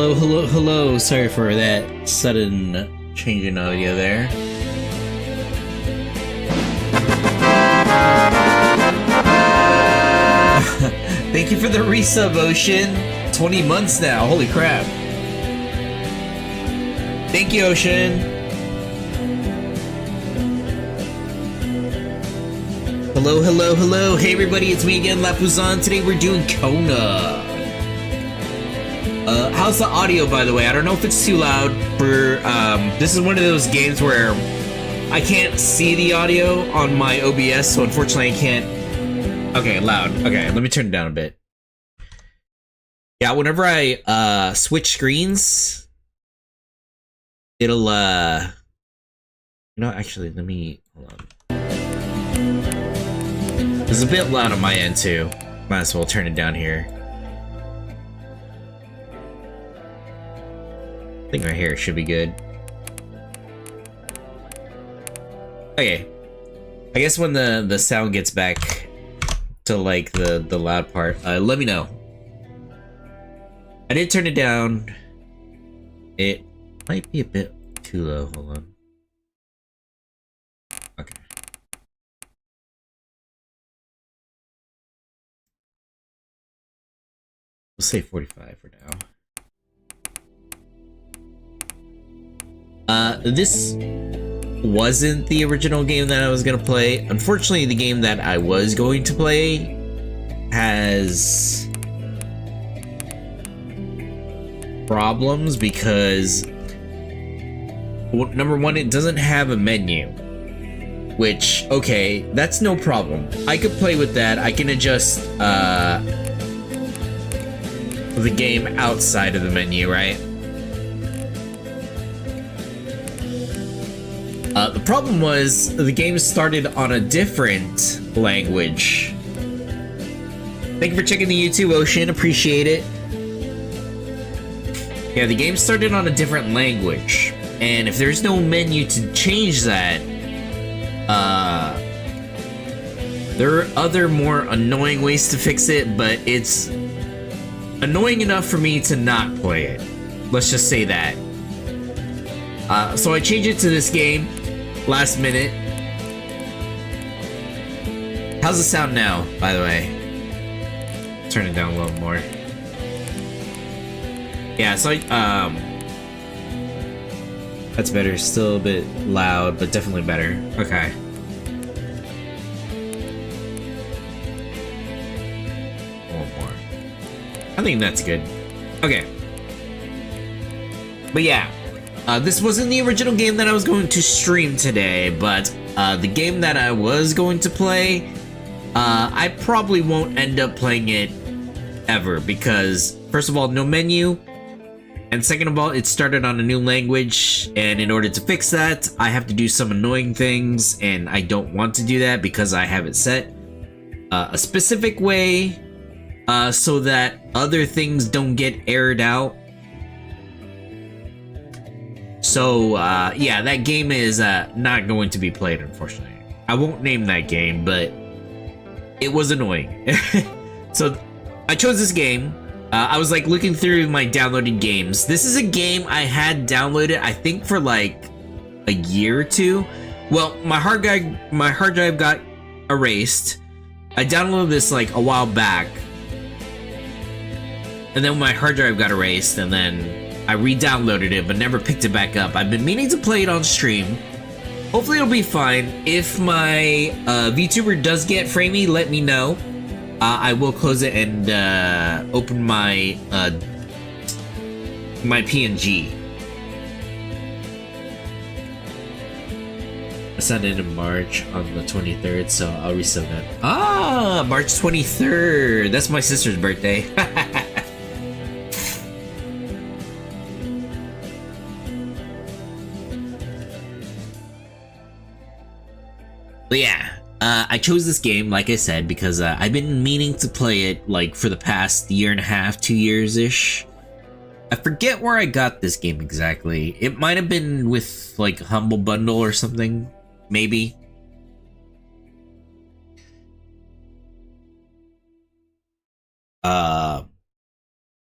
Hello, hello, hello. Sorry for that sudden change in audio there. Thank you for the resub, Ocean. 20 months now. Holy crap. Thank you, Ocean. Hello, hello, hello. Hey, everybody. It's me again, Lapuzan. Today we're doing Kona. How's the audio, by the way? I don't know if it's too loud for, this is one of those games where I can't see the audio on my OBS, so unfortunately I can't. Okay, loud. Okay, let me turn it down a bit. Yeah, whenever I, switch screens, it'll, no, actually, let me, hold on. It's a bit loud on my end, too. Might as well turn it down here. I think right here should be good. Okay. I guess when the sound gets back to like the loud part, let me know. I did turn it down. It might be a bit too low. Hold on. Okay. We'll say 45 for now. This wasn't the original game that I was gonna play. Unfortunately, the game that I was going to play has problems because number one, it doesn't have a menu, which, okay, that's no problem. I could play with that. I can adjust the game outside of the menu, right? The problem was the game started on a different language. Thank you for checking the YouTube, Ocean. Appreciate it. Yeah, the game started on a different language, and if there's no menu to change that, there are other more annoying ways to fix it, but it's annoying enough for me to not play it. Let's just say that. So I changed it to this game last minute. How's the sound now, by the way? Turn it down a little more. Yeah, so that's better. Still a bit loud, but definitely better. Okay. One more. I think that's good. Okay. But yeah. This wasn't the original game that I was going to stream today, but the game that I was going to play, I probably won't end up playing it ever because, first of all, no menu, and second of all, it started on a new language, and in order to fix that, I have to do some annoying things, and I don't want to do that because I have it set a specific way so that other things don't get aired out. So, yeah, that game is not going to be played, unfortunately. I won't name that game, but it was annoying. So, I chose this game. I was, like, looking through my downloaded games. This is a game I had downloaded, I think, for, like, a year or two. Well, my hard drive got erased. I downloaded this, like, a while back. And then my hard drive got erased, and then I re-downloaded it, but never picked it back up. I've been meaning to play it on stream. Hopefully it'll be fine. If my VTuber does get framey, let me know. I will close it and open my my PNG. I signed in March on the 23rd, so I'll resub that. Ah, March 23rd. That's my sister's birthday. But yeah, I chose this game, like I said, because I've been meaning to play it, like, for the past year and a half, 2 years-ish. I forget where I got this game exactly. It might have been with, like, Humble Bundle or something, maybe.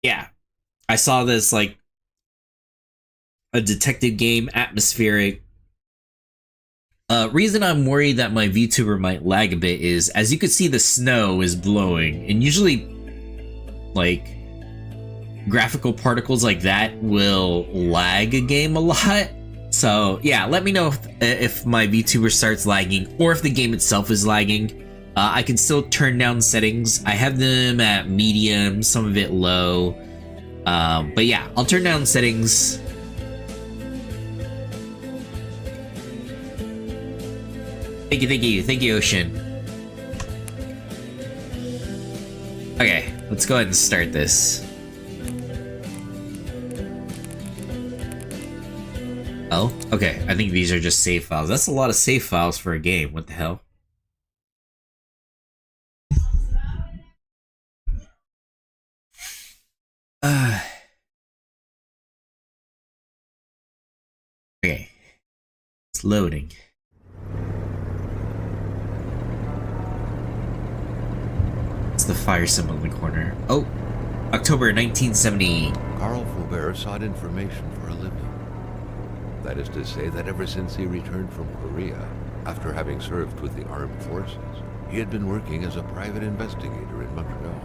Yeah. I saw this like a detective game, atmospheric. Reason I'm worried that my VTuber might lag a bit is, as you can see, the snow is blowing, and usually, like, graphical particles like that will lag a game a lot. So yeah, let me know if my VTuber starts lagging or if the game itself is lagging. I can still turn down settings. I have them at medium, some of it low. But yeah, I'll turn down settings. Thank you, Ocean. Okay, let's go ahead and start this. Oh, okay, I think these are just save files. That's a lot of save files for a game, what the hell? Okay, it's loading. The fire symbol in the corner. Oh, October 1978. Carl Faubert sought information for a living. That is to say that ever since he returned from Korea, after having served with the armed forces, he had been working as a private investigator in Montreal.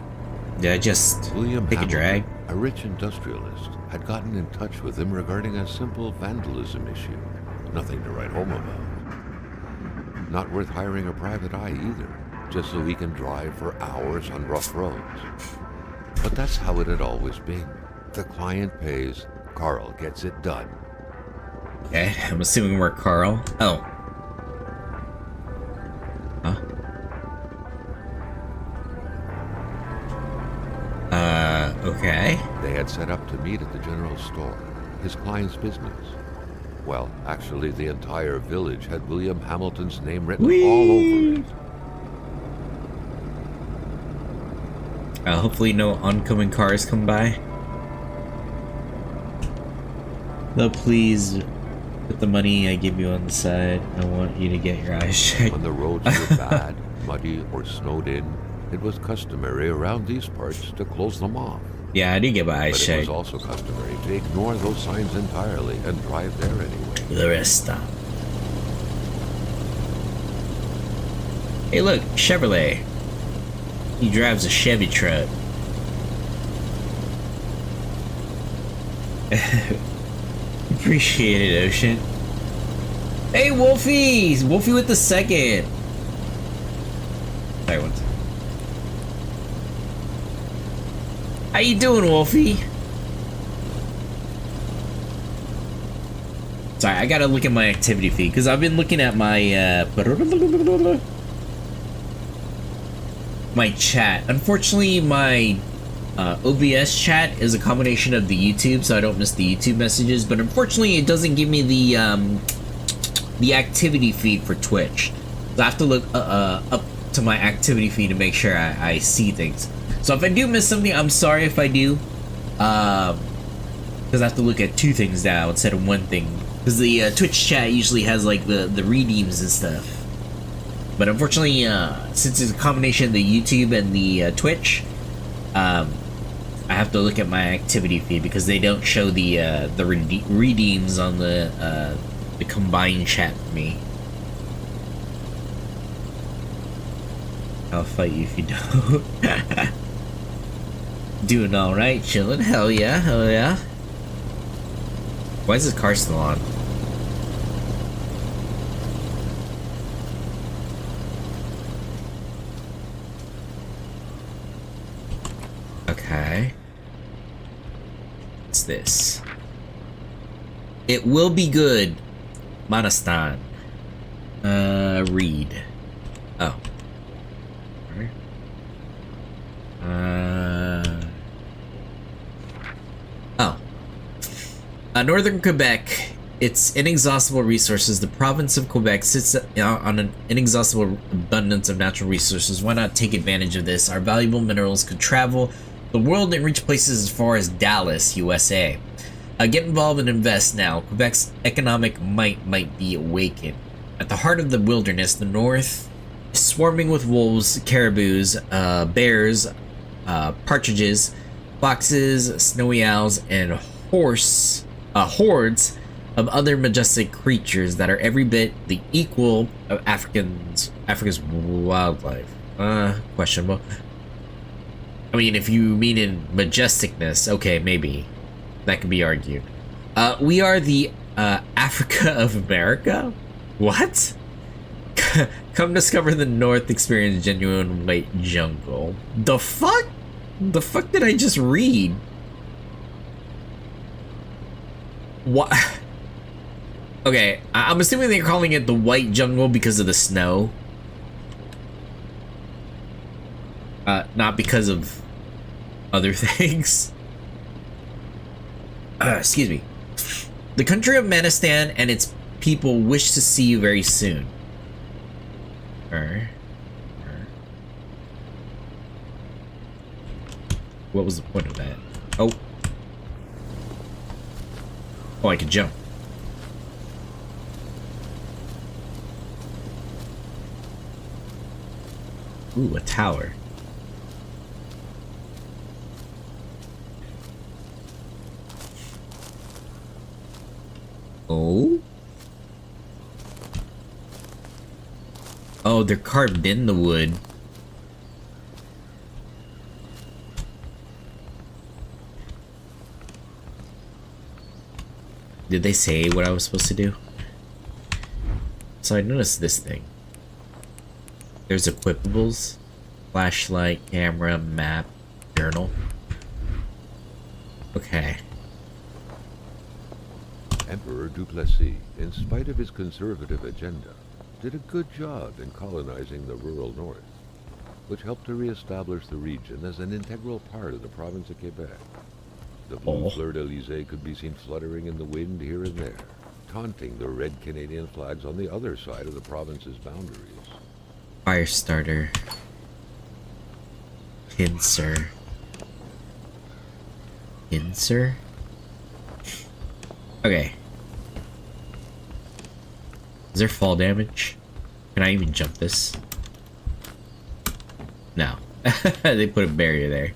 Yeah, just William take Hamilton, a drag. a rich industrialist, had gotten in touch with him regarding a simple vandalism issue. Nothing to write home about. Not worth hiring a private eye either, just so he can drive for hours on rough roads. But that's how it had always been. The client pays, Carl gets it done. Okay, I'm assuming we're Carl. Oh. Huh? Okay. They had set up to meet at the general store, his client's business. Well, actually, the entire village had William Hamilton's name written all over it. Hopefully no oncoming cars come by. No, please, put the money I give you on the side. I want you to get your eyes checked. When the roads were bad, muddy, or snowed in, it was customary around these parts to close them off. Yeah, I did get my eyes checked. But it was also customary to ignore those signs entirely and drive there anyway. The rest stop. Hey look, Chevrolet. He drives a Chevy truck. Appreciate it, Ocean. Hey, Wolfie! Wolfie with the second. Sorry, one second. How you doing, Wolfie? Sorry, I gotta look at my activity feed because I've been looking at my my chat. Unfortunately, my OBS chat is a combination of the YouTube, so I don't miss the YouTube messages. But unfortunately, it doesn't give me the activity feed for Twitch. So I have to look up to my activity feed to make sure I see things. So if I do miss something, I'm sorry if I do, because I have to look at two things now instead of one thing. Because the Twitch chat usually has like the redeems and stuff. But unfortunately, since it's a combination of the YouTube and the Twitch, I have to look at my activity feed because they don't show the redeems on the combined chat for me. I'll fight you if you don't. Doing all right, chilling. Hell yeah, hell yeah. Why is this car still on? Okay. What's this? It will be good. Manastan. Read. Oh. Northern Quebec, its inexhaustible resources. The province of Quebec sits on an inexhaustible abundance of natural resources. Why not take advantage of this? Our valuable minerals could travel the world and reach places as far as Dallas, USA. Get involved and invest now. Quebec's economic might be awakened. At the heart of the wilderness, the north is swarming with wolves, caribous, bears, partridges, foxes, snowy owls, and hordes of other majestic creatures that are every bit the equal of Africa's wildlife. Questionable. I mean, if you mean in majesticness, okay, maybe that could be argued. We are the Africa of America? What? Come discover the North, experience genuine white jungle. The fuck? The fuck did I just read? What? Okay, I'm assuming they're calling it the white jungle because of the snow. Not because of other things. Excuse me. The country of Manistan and its people wish to see you very soon. What was the point of that? Oh. Oh, I could jump. Ooh, a tower. Oh? Oh, they're carved in the wood. Did they say what I was supposed to do? So I noticed this thing. There's equipables, flashlight, camera, map, journal. Okay. Emperor Duplessis, in spite of his conservative agenda, did a good job in colonizing the rural north, which helped to re-establish the region as an integral part of the province of Quebec. The blue fleur-de-lis could be seen fluttering in the wind here and there, taunting the red Canadian flags on the other side of the province's boundaries. Fire starter. Pincer. Pincer? Okay. Is there fall damage? Can I even jump this? No. They put a barrier there.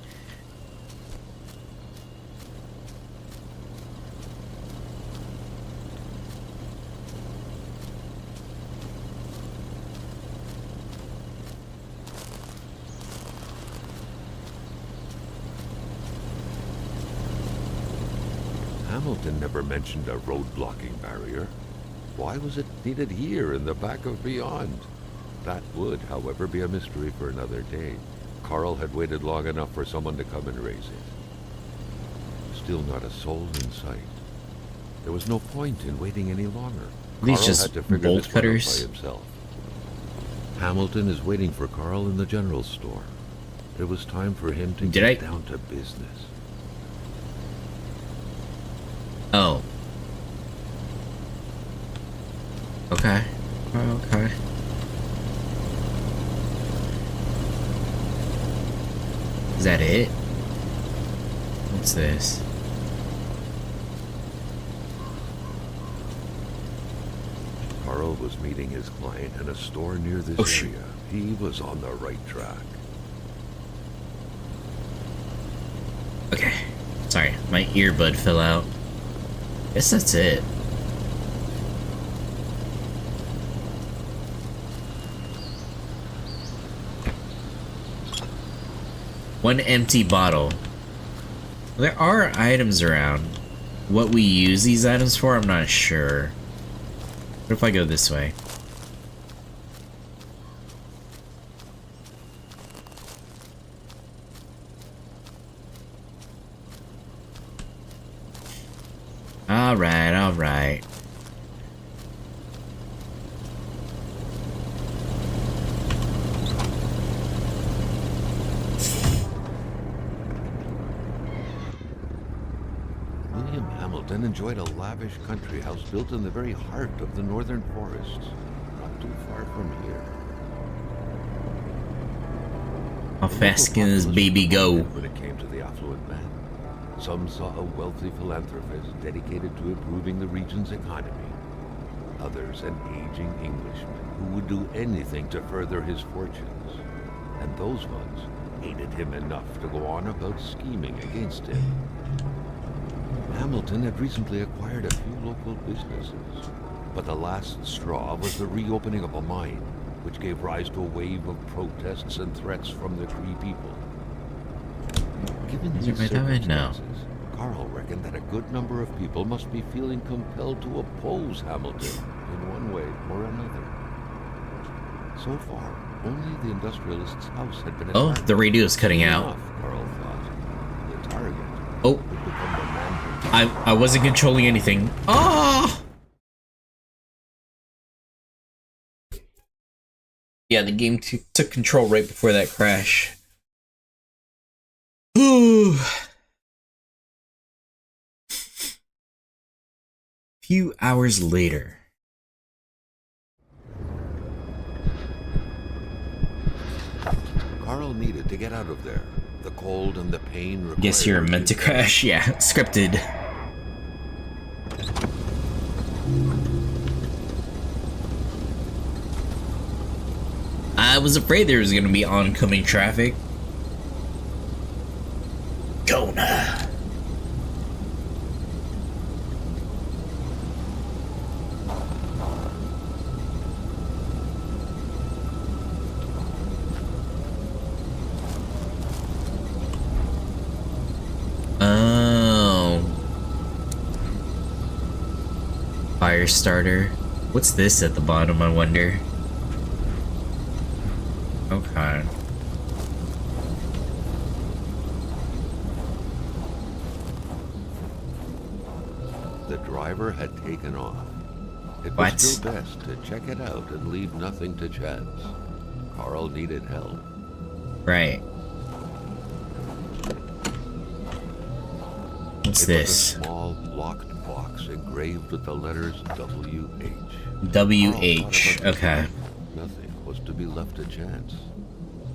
Hamilton never mentioned a road-blocking barrier. Why was it needed here in the back of Beyond? That would, however, be a mystery for another day. Carl had waited long enough for someone to come and raise it. Still not a soul in sight. There was no point in waiting any longer. These Carl just had to figure bolt this one out cutters. by himself. Hamilton is waiting for Carl in the general store. It was time for him to get down to business. Oh. Okay. Okay. Is that it? What's this? Carl was meeting his client in a store near this area. He was on the right track. Okay. Sorry, my earbud fell out. Guess that's it. One empty bottle. There are items around. What we use these items for, I'm not sure. What if I go this way? Alright, alright. William Hamilton enjoyed a lavish country house built in the very heart of the northern forests, not too far from here. How fast can this baby go? When it came to the affluent man, some saw a wealthy philanthropist dedicated to improving the region's economy. Others, an aging Englishman who would do anything to further his fortunes. And those ones hated him enough to go on about scheming against him. Hamilton had recently acquired a few local businesses, but the last straw was the reopening of a mine, which gave rise to a wave of protests and threats from the Cree people. Given these circumstances, Carl reckoned that a good number of people must be feeling compelled to oppose Hamilton in one way or another. So far, only the industrialist's house had been Oh, the radio is cutting out. Carl thought. The target Oh, would become the man who... I wasn't controlling anything. Oh! Yeah, the game took control right before that crash. Ooh. Few hours later. Carl needed to get out of there. The cold and the pain. Guess you're meant to crash. Yeah, scripted. I was afraid there was gonna be oncoming traffic. Kona. Oh. Fire starter. What's this at the bottom, I wonder? Okay. The driver had taken off. It was still best to check it out and leave nothing to chance. Carl needed help. Right. What's this? Was a small locked box engraved with the letters WH. WH. Okay. Nothing was to be left to chance.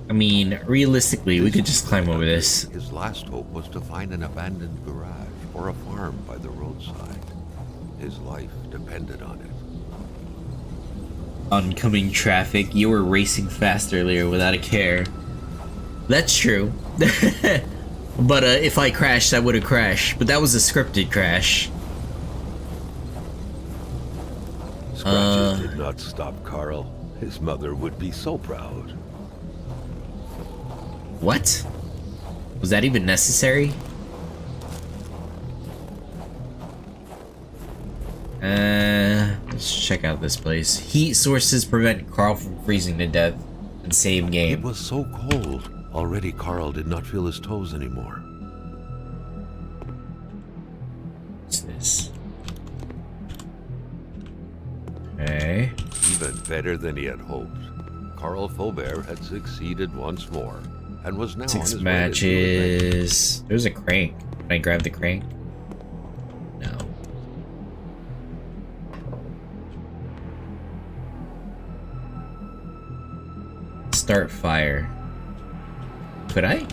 I mean, realistically, we could just climb over this. His last hope was to find an abandoned garage or a farm by the roadside. His life depended on it. Oncoming traffic. You were racing fast earlier without a care. That's true. But if I crashed, I would have crashed. But that was a scripted crash. Scratches did not stop Carl. His mother would be so proud. What? Was that even necessary? Let's check out this place. Heat sources prevent Carl from freezing to death. And save game. It was so cold. Already Carl did not feel his toes anymore. What's this? Okay. Even better than he had hoped. Carl Faubert had succeeded once more, and was now 6 on his matches. There's a crank. Can I grab the crank? No. Start fire. Could I?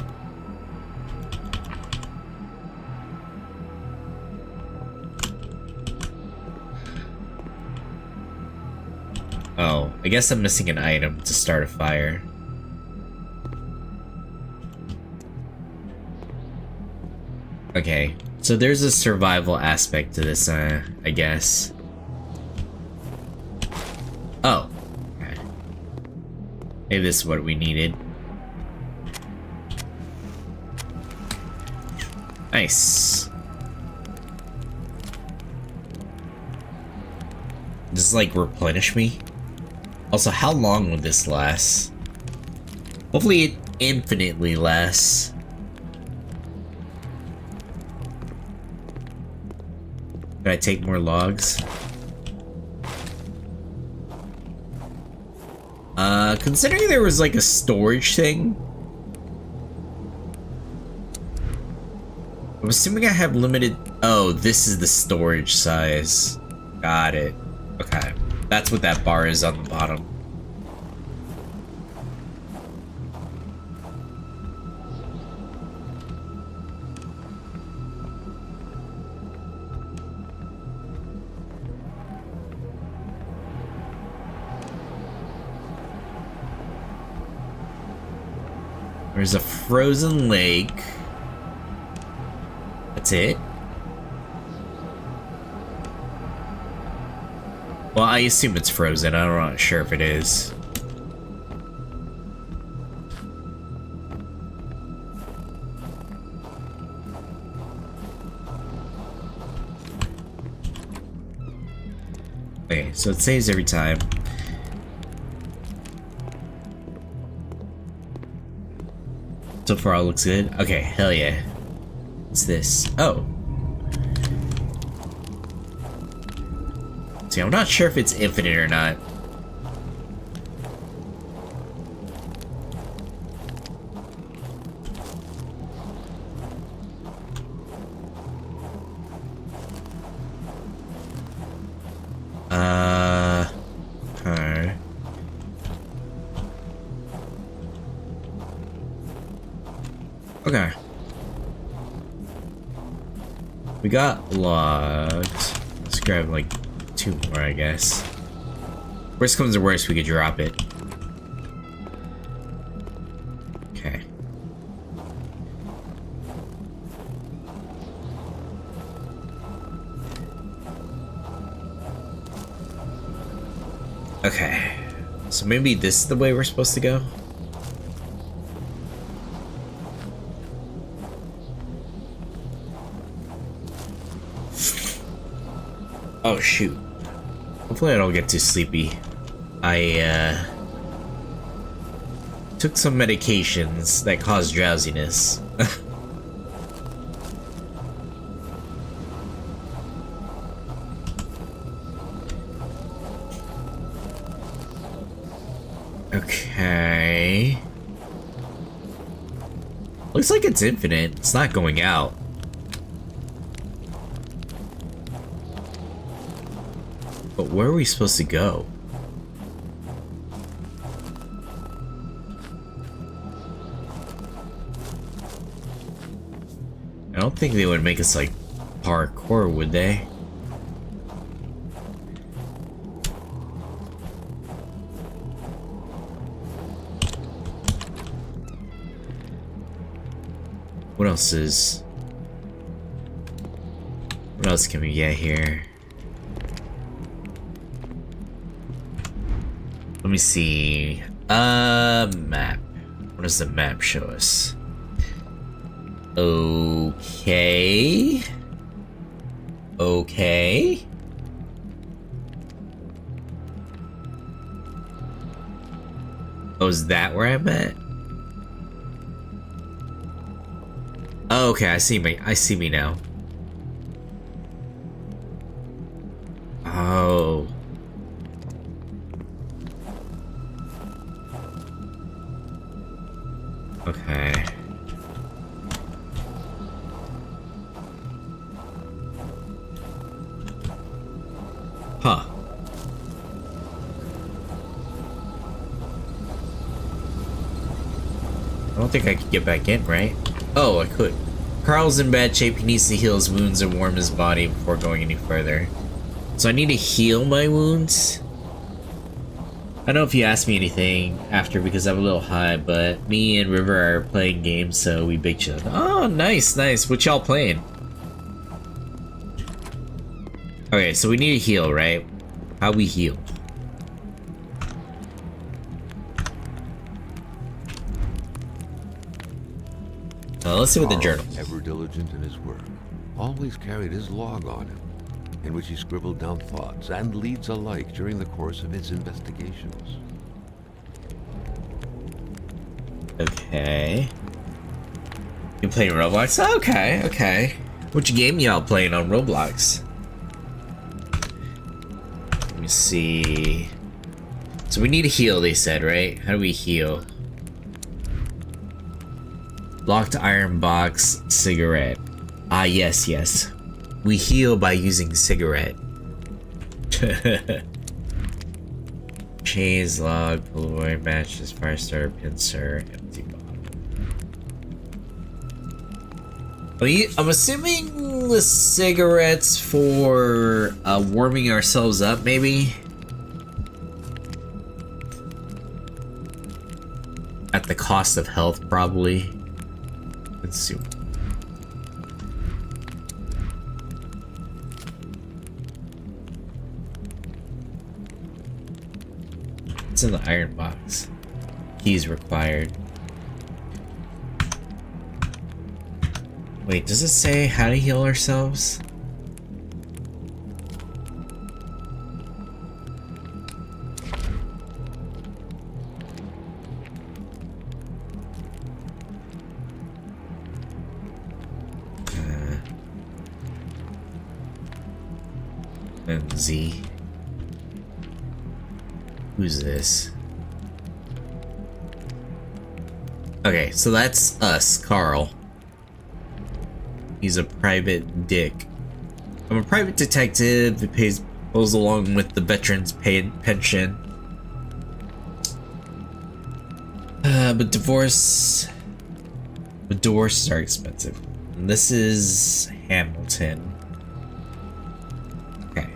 Oh, I guess I'm missing an item to start a fire. Okay, so there's a survival aspect to this, I guess. Oh, okay. Maybe this is what we needed. Nice. Does this, like, replenish me? Also, how long would this last? Hopefully it infinitely lasts. Can I take more logs? Considering there was, like, a storage thing, I'm assuming I have limited... Oh, this is the storage size. Got it. Okay. That's what that bar is on the bottom. There's a frozen lake. That's it. Well, I assume it's frozen. I'm not sure if it is. Okay, so it saves every time. So far, all looks good. Okay, hell yeah. What's this? Oh. See, I'm not sure if it's infinite or not. Okay. Okay. We got logs. Let's grab like 2 more, I guess. Worst comes to worst, we could drop it. Okay. Okay. So maybe this is the way we're supposed to go? Oh shoot. Hopefully I don't get too sleepy. I took some medications that cause drowsiness. Okay. Looks like it's infinite. It's not going out. But where are we supposed to go? I don't think they would make us like parkour, would they? What else is... What else can we get here? Let me see. Map. What does the map show us? Okay. Okay. Oh, is that where I'm at? Oh, okay, I see me now. Oh. Okay. Huh. I don't think I could get back in, right? Oh, I could. Carl's in bad shape. He needs to heal his wounds and warm his body before going any further. So I need to heal my wounds? I don't know if you asked me anything after because I'm a little high, but me and River are playing games, so we big chill. Oh, nice, nice. What y'all playing? Okay, so we need to heal, right? How we heal? Let's see what the journal. Ever diligent in his work, always carried his log on him, in which he scribbled down thoughts and leads alike during the course of his investigations. Okay. You playing Roblox? Okay, okay. Which game y'all playing on Roblox? Let me see. So we need to heal, they said, right? How do we heal? Locked iron box, cigarette. Ah, yes, yes. We heal by using cigarette. Chains, log, Polaroid, matches, fire starter, pincer, empty bottle. I'm assuming the cigarettes for warming ourselves up, maybe? At the the cost of health, probably. Let's see. It's in the iron box. Keys required. Wait, does it say how to heal ourselves? And Z. Who's this? Okay, so that's us, Carl. He's a private dick. I'm a private detective that goes along with the veterans' pension. But divorces are expensive. And this is Hamilton. Okay.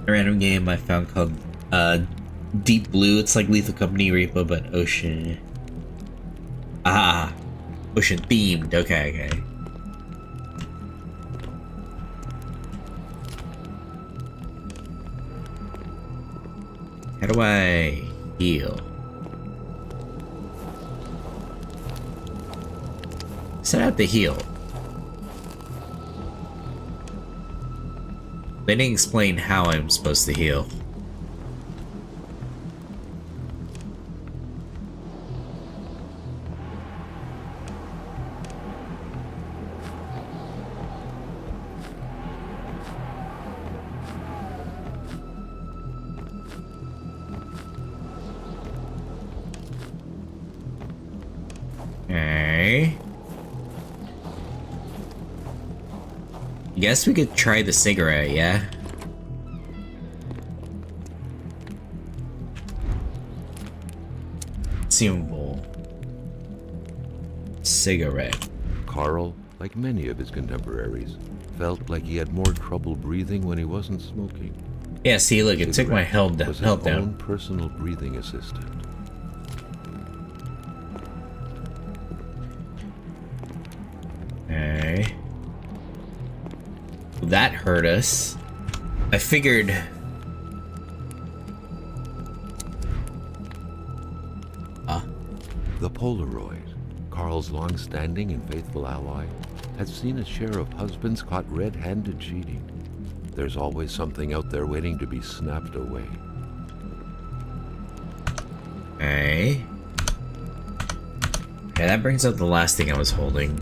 A random game I found called Deep Blue. It's like Lethal Company Repo, but ocean. Ah, ocean themed. Okay. How do I heal? Set out to heal. They didn't explain how I'm supposed to heal. Okay. Guess we could try the cigarette, yeah? Consumable. Cigarette. Carl, like many of his contemporaries, felt like he had more trouble breathing when he wasn't smoking. Yeah, see, look, it took my health Was his down. own personal breathing assistant. Okay. That hurt us. I figured... The Polaroid, Carl's long-standing and faithful ally, had seen a share of husbands caught red-handed cheating. There's always something out there waiting to be snapped away. Okay. Okay, that brings up the last thing I was holding.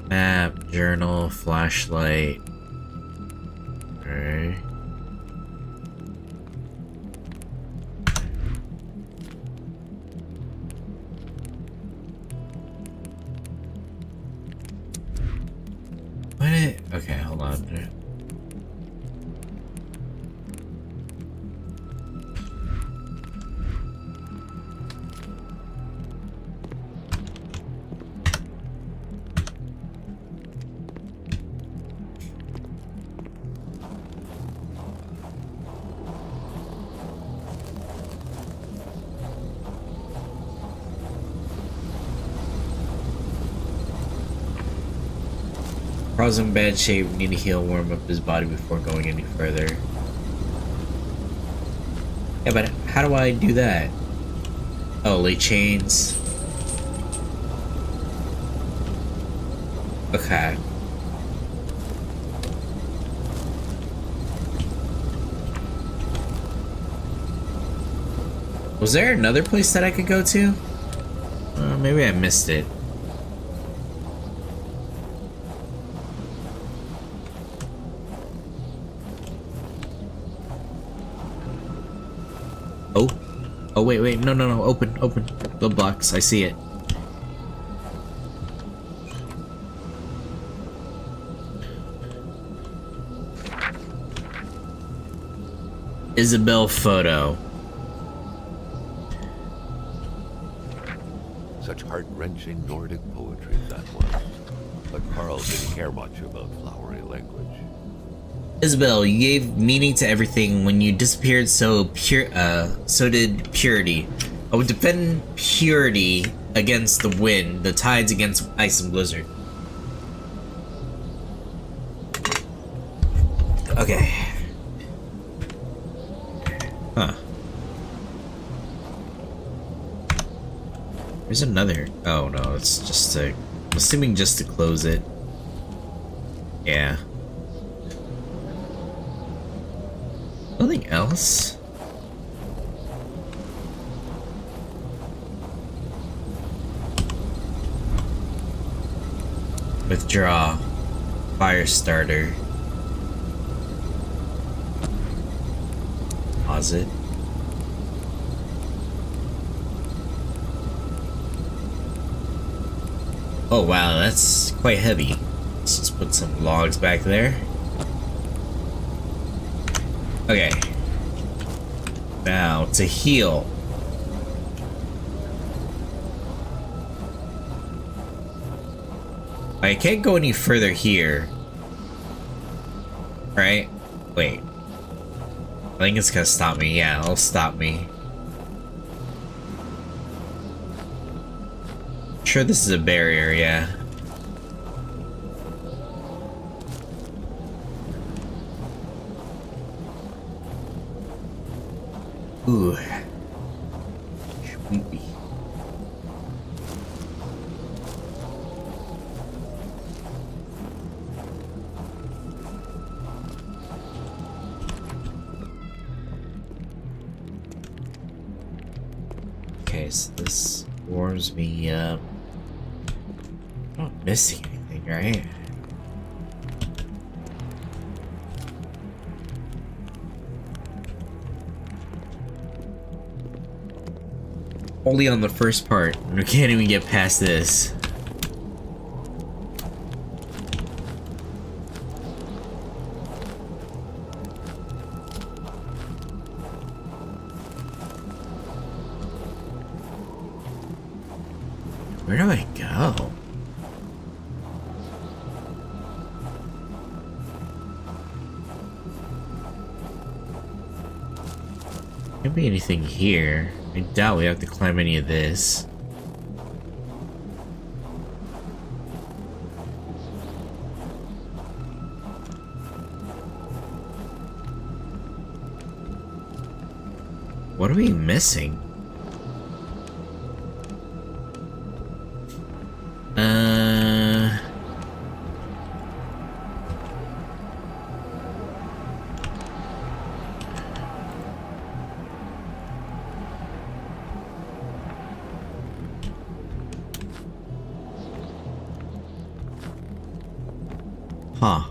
Map, journal, flashlight. Okay. Okay, hold on. Carl's in bad shape. We need to heal, warm up his body before going any further. Yeah, but how do I do that? Oh, lay chains. Okay. Was there another place that I could go to? Maybe I missed it. Oh, wait, no, open, the box, I see it. Isabel photo. Such heart-wrenching Nordic poetry that was. But Carl didn't care much about flowery language. Isabel, you gave meaning to everything. When you disappeared, so did purity. I would defend purity against the wind, the tides against ice and blizzard. Okay. Huh. There's another. Oh no, it's just to. I'm assuming just to close it. Yeah. Nothing else? Withdraw. Fire starter. Pause it. Oh wow, that's quite heavy. Let's just put some logs back there. Okay. Now, to heal. I can't go any further here. Right? Wait. I think it's gonna stop me. Yeah, it'll stop me. Sure, this is a barrier, yeah. Ooh. Sweepy. Okay, so this warms me up. I'm not missing anything, right? Only on the first part. We can't even get past this. Where do I go? Can't be anything here. I doubt we have to climb any of this. What are we missing? Huh.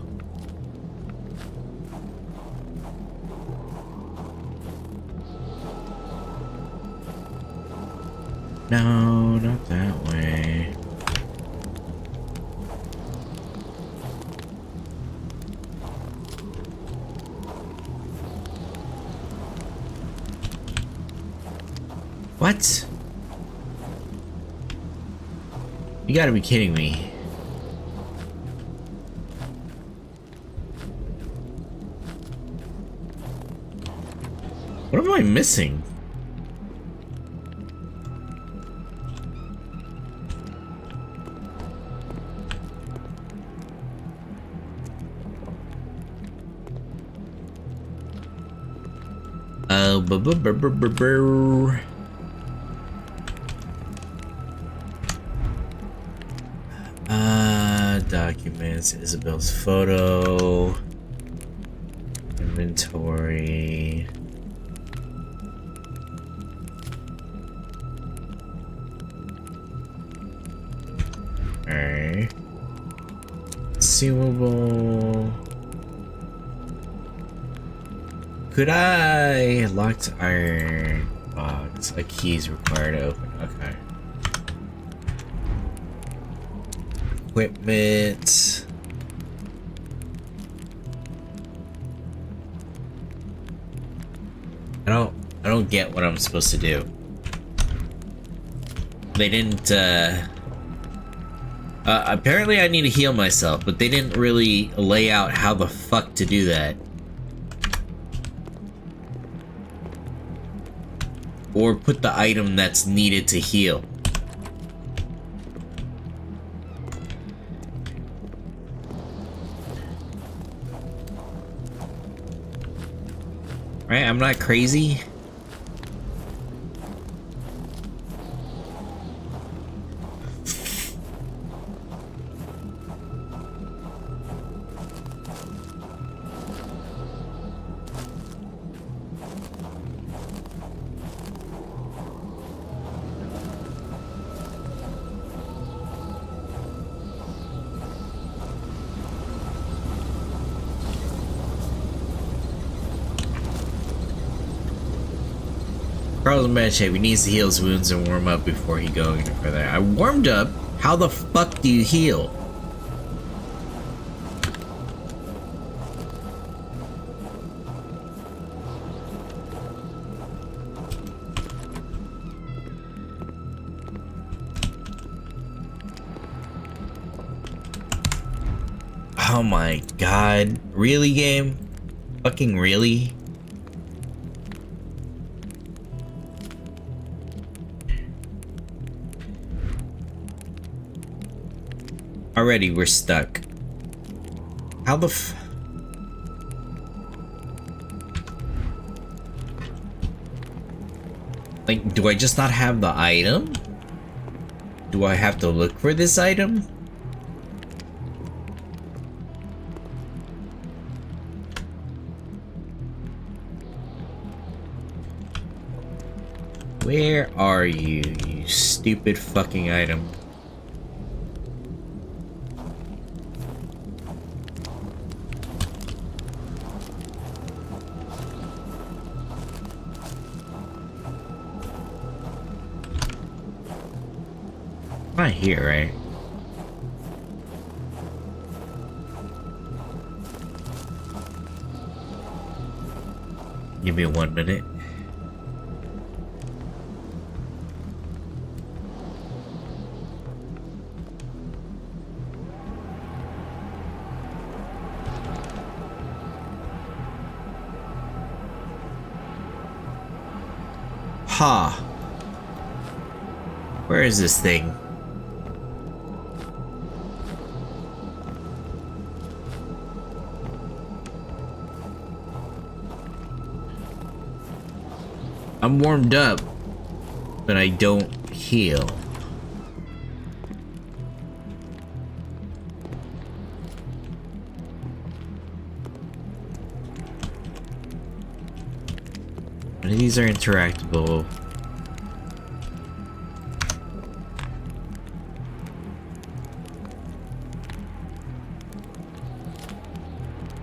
No, not that way. What? You gotta be kidding me. What am I missing? Documents, Isabel's photo, inventory. Alright. Consumable. Could I locked iron box? A key is required to open. Okay. Equipment. I don't get what I'm supposed to do. They didn't Apparently I need to heal myself, but they didn't really lay out how the fuck to do that. Or put the item that's needed to heal. Right, I'm not crazy. Carl's in bad shape. He needs to heal his wounds and warm up before he goes any further. I warmed up? How the fuck do you heal? Oh my god. Really, game? Fucking really? Already we're stuck. How the f... Like, do I just not have the item? Do I have to look for this item? Where are you, you stupid fucking item? Not here, right? Give me 1 minute. Ha! Where is this thing? I'm warmed up, but I don't heal. None of these are interactable.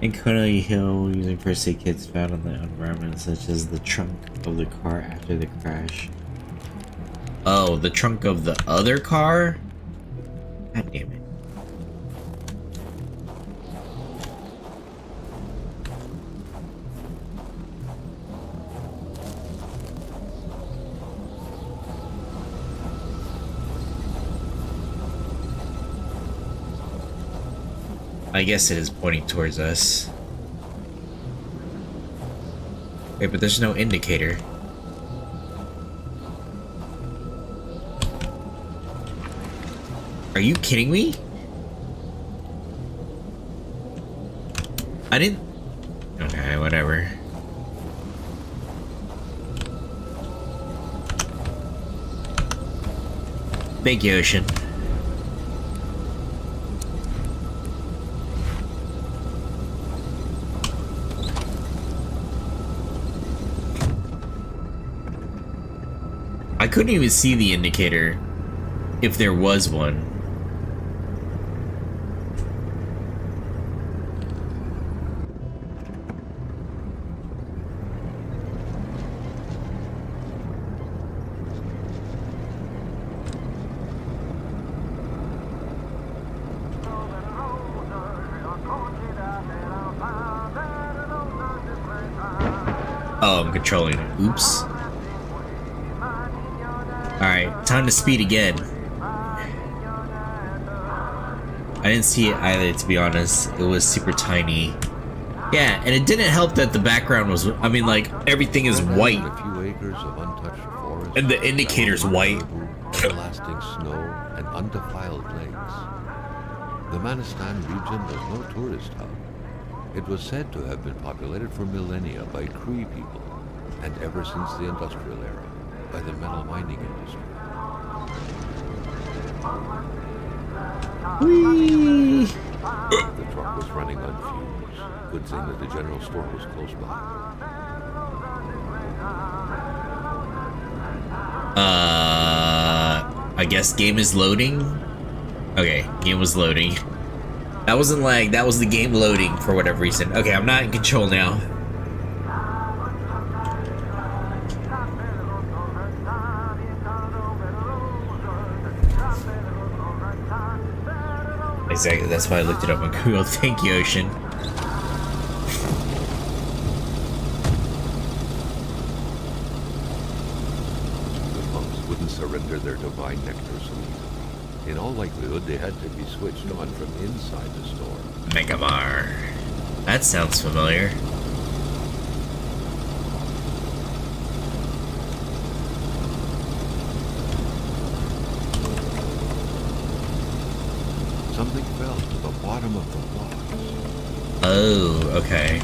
In Kona, you heal using first aid kits found in the environment, such as the trunk of the car after the crash. Oh, the trunk of the other car? God damn it. I guess it is pointing towards us. Wait, but there's no indicator. Are you kidding me? I didn't... Okay, whatever. Thank you, Ocean. I couldn't even see the indicator if there was one. Oh, I'm controlling it. Oops. Alright, time to speed again. I didn't see it either, to be honest. It was super tiny. Yeah, and it didn't help that the background was, I mean, like, everything is white. A few acres of untouched forest, And the indicator's white. everlasting snow, and undefiled lakes. The Manistan region was no tourist hub. It was said to have been populated for millennia by Cree people, and ever since the industrial era, by the metal mining industry. Whee! The truck was running on fumes. Good thing that the general store was close by. I guess game is loading? Okay, game was loading. That wasn't lag, that was the game loading for whatever reason. Okay, I'm not in control now. Exactly, that's why I looked it up on Google. Thank you, Ocean. The monks wouldn't surrender their divine nectar so easily. In all likelihood, they had to be switched on from inside the store. Megamar. That sounds familiar. Something fell to the bottom of the box. Oh, okay.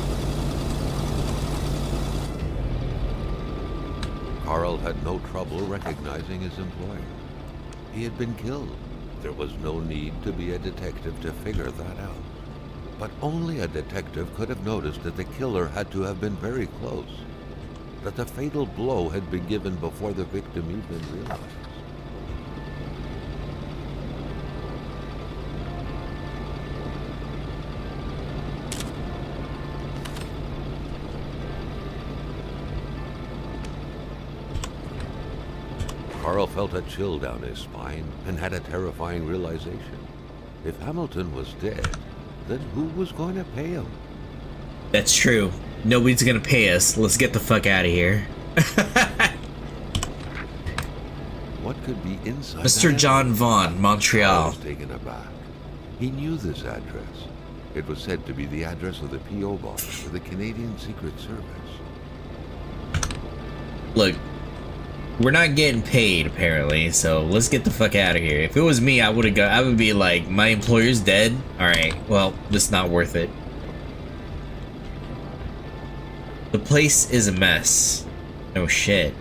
Carl had no trouble recognizing his employer. He had been killed. There was no need to be a detective to figure that out. But only a detective could have noticed that the killer had to have been very close. That the fatal blow had been given before the victim even realized. Carl felt a chill down his spine and had a terrifying realization. If Hamilton was dead, then who was going to pay him? That's true. Nobody's gonna pay us. Let's get the fuck out of here. What could be inside? Mr. John Vaughn, Carl Montreal. was taken aback. He knew this address. It was said to be the address of the P.O. box for the Canadian Secret Service. Look, we're not getting paid apparently, so let's get the fuck out of here. If it was me, I would be like, my employer's dead? Alright, well, this is not worth it. The place is a mess. No shit.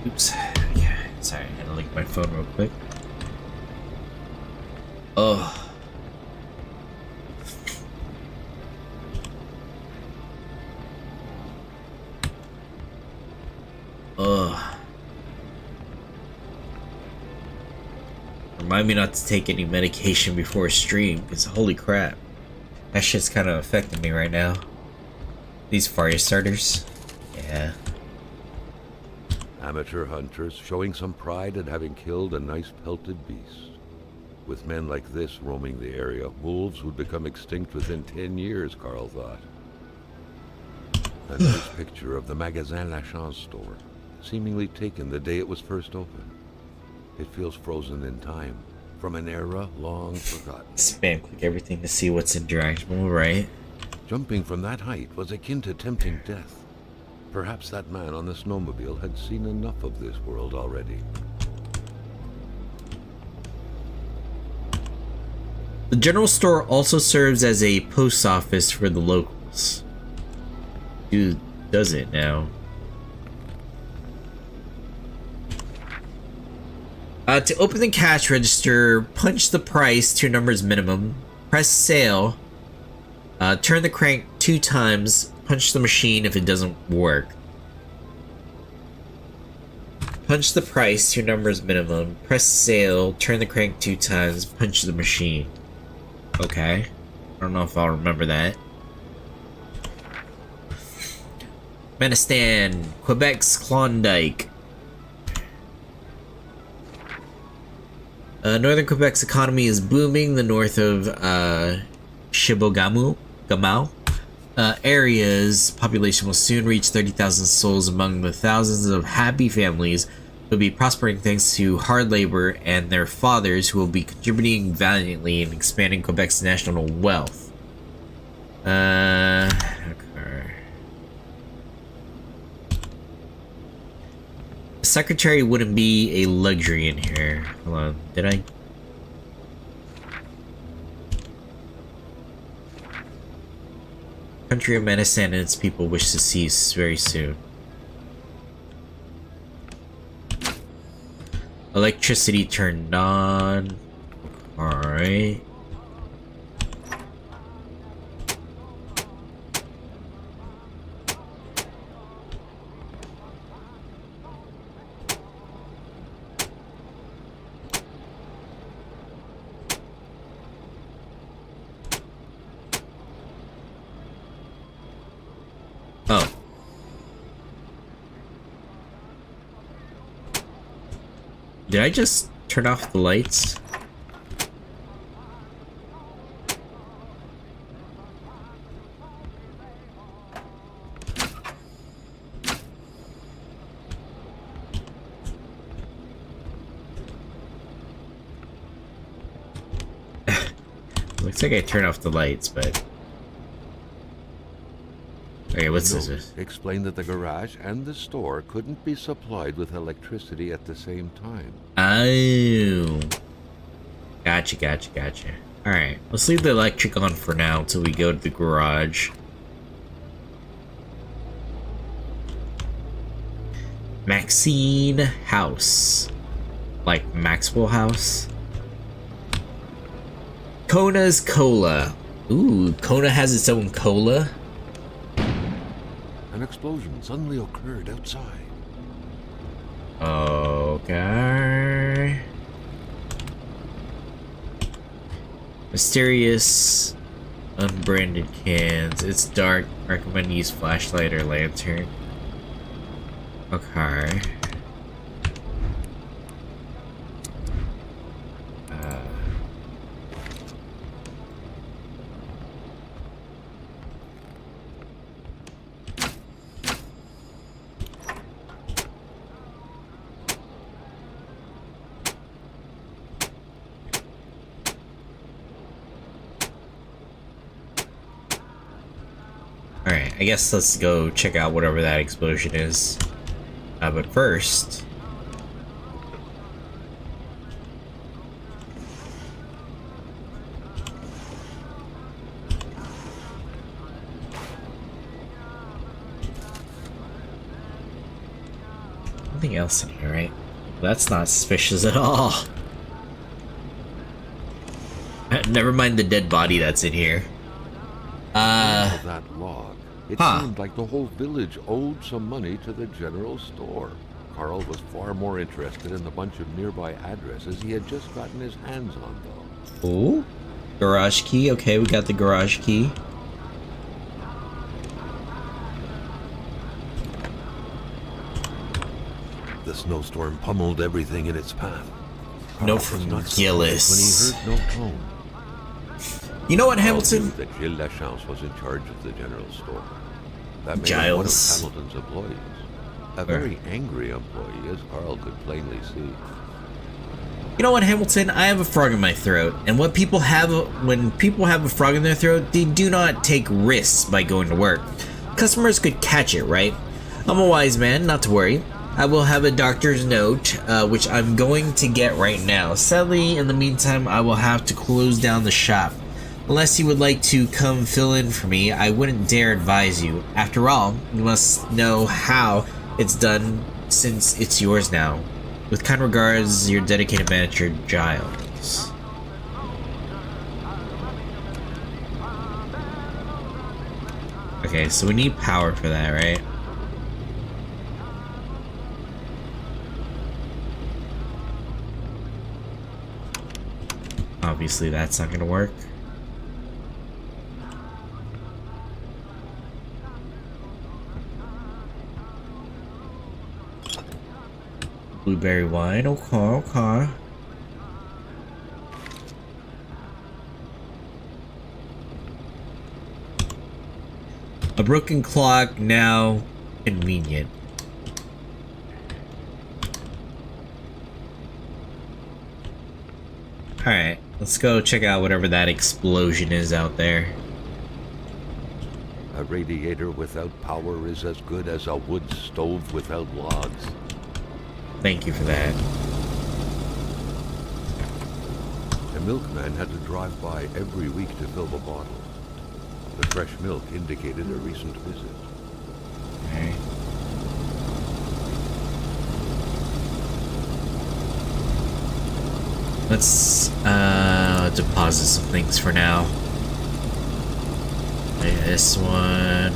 Oops. Yeah, sorry, I had to link my phone real quick. Oh. Ugh. Remind me not to take any medication before a stream, because holy crap. That shit's kind of affecting me right now. These fire starters. Yeah. Amateur hunters showing some pride at having killed a nice pelted beast. With men like this roaming the area, wolves would become extinct within 10 years, Carl thought. A nice picture of the Magasin La Chance store, seemingly taken the day it was first opened. It feels frozen in time, from an era long forgotten. Spam click everything to see what's interactable, right? Jumping from that height was akin to tempting death. Perhaps that man on the snowmobile had seen enough of this world already. The general store also serves as a post office for the locals. Dude, does it now? To open the cash register, punch the price 2 numbers minimum, press sale, turn the crank 2 times, punch the machine if it doesn't work. Punch the price 2 numbers minimum, press sale, turn the crank 2 times, punch the machine. Okay. I don't know if I'll remember that. Manistan, Quebec's Klondike. Northern Quebec's economy is booming. The north of Gamau area's population will soon reach 30,000 souls among the thousands of happy families who will be prospering thanks to hard labor and their fathers who will be contributing valiantly in expanding Quebec's national wealth. Okay. Secretary wouldn't be a luxury in here. Hold on, did I? Country of Menace and its people wish to cease very soon. Electricity turned on. Alright. Oh. Did I just turn off the lights? Looks like I turned off the lights, but... Okay, what's this? Explained that the garage and the store couldn't be supplied with electricity at the same time. Oh. Gotcha. Alright, let's leave the electric on for now until we go to the garage. Maxine House. Like Maxwell House? Kona's Cola. Ooh, Kona has its own cola? An explosion suddenly occurred outside. Okay. Mysterious unbranded cans. It's dark. Recommend use flashlight or lantern. Okay. Alright, I guess let's go check out whatever that explosion is. But first... Nothing else in here, right? That's not suspicious at all. Never mind the dead body that's in here. That log. It seemed like the whole village owed some money to the general store. Carl was far more interested in the bunch of nearby addresses he had just gotten his hands on, though. Ooh. Garage key. Okay, we got the garage key. The snowstorm pummeled everything in its path. No from Gillis. When he heard no tone. You know what, Hamilton? That Gilles Lachance was in charge of the general store. That made Giles. him one of Hamilton's employees. A very angry employee, as Carl could plainly see. You know what, Hamilton? I have a frog in my throat, and when people have a frog in their throat, they do not take risks by going to work. Customers could catch it, right? I'm a wise man, not to worry. I will have a doctor's note, which I'm going to get right now. Sadly, in the meantime, I will have to close down the shop. Unless you would like to come fill in for me, I wouldn't dare advise you. After all, you must know how it's done since it's yours now. With kind regards, your dedicated manager, Giles. Okay, so we need power for that, right? Obviously, that's not gonna work. Blueberry wine, okay. broken clock, now convenient. Alright, let's go check out whatever that explosion is out there. A radiator without power is as good as a wood stove without logs. Thank you for that. The milkman had to drive by every week to fill the bottle. The fresh milk indicated a recent visit. Alright. Let's deposit some things for now. This one.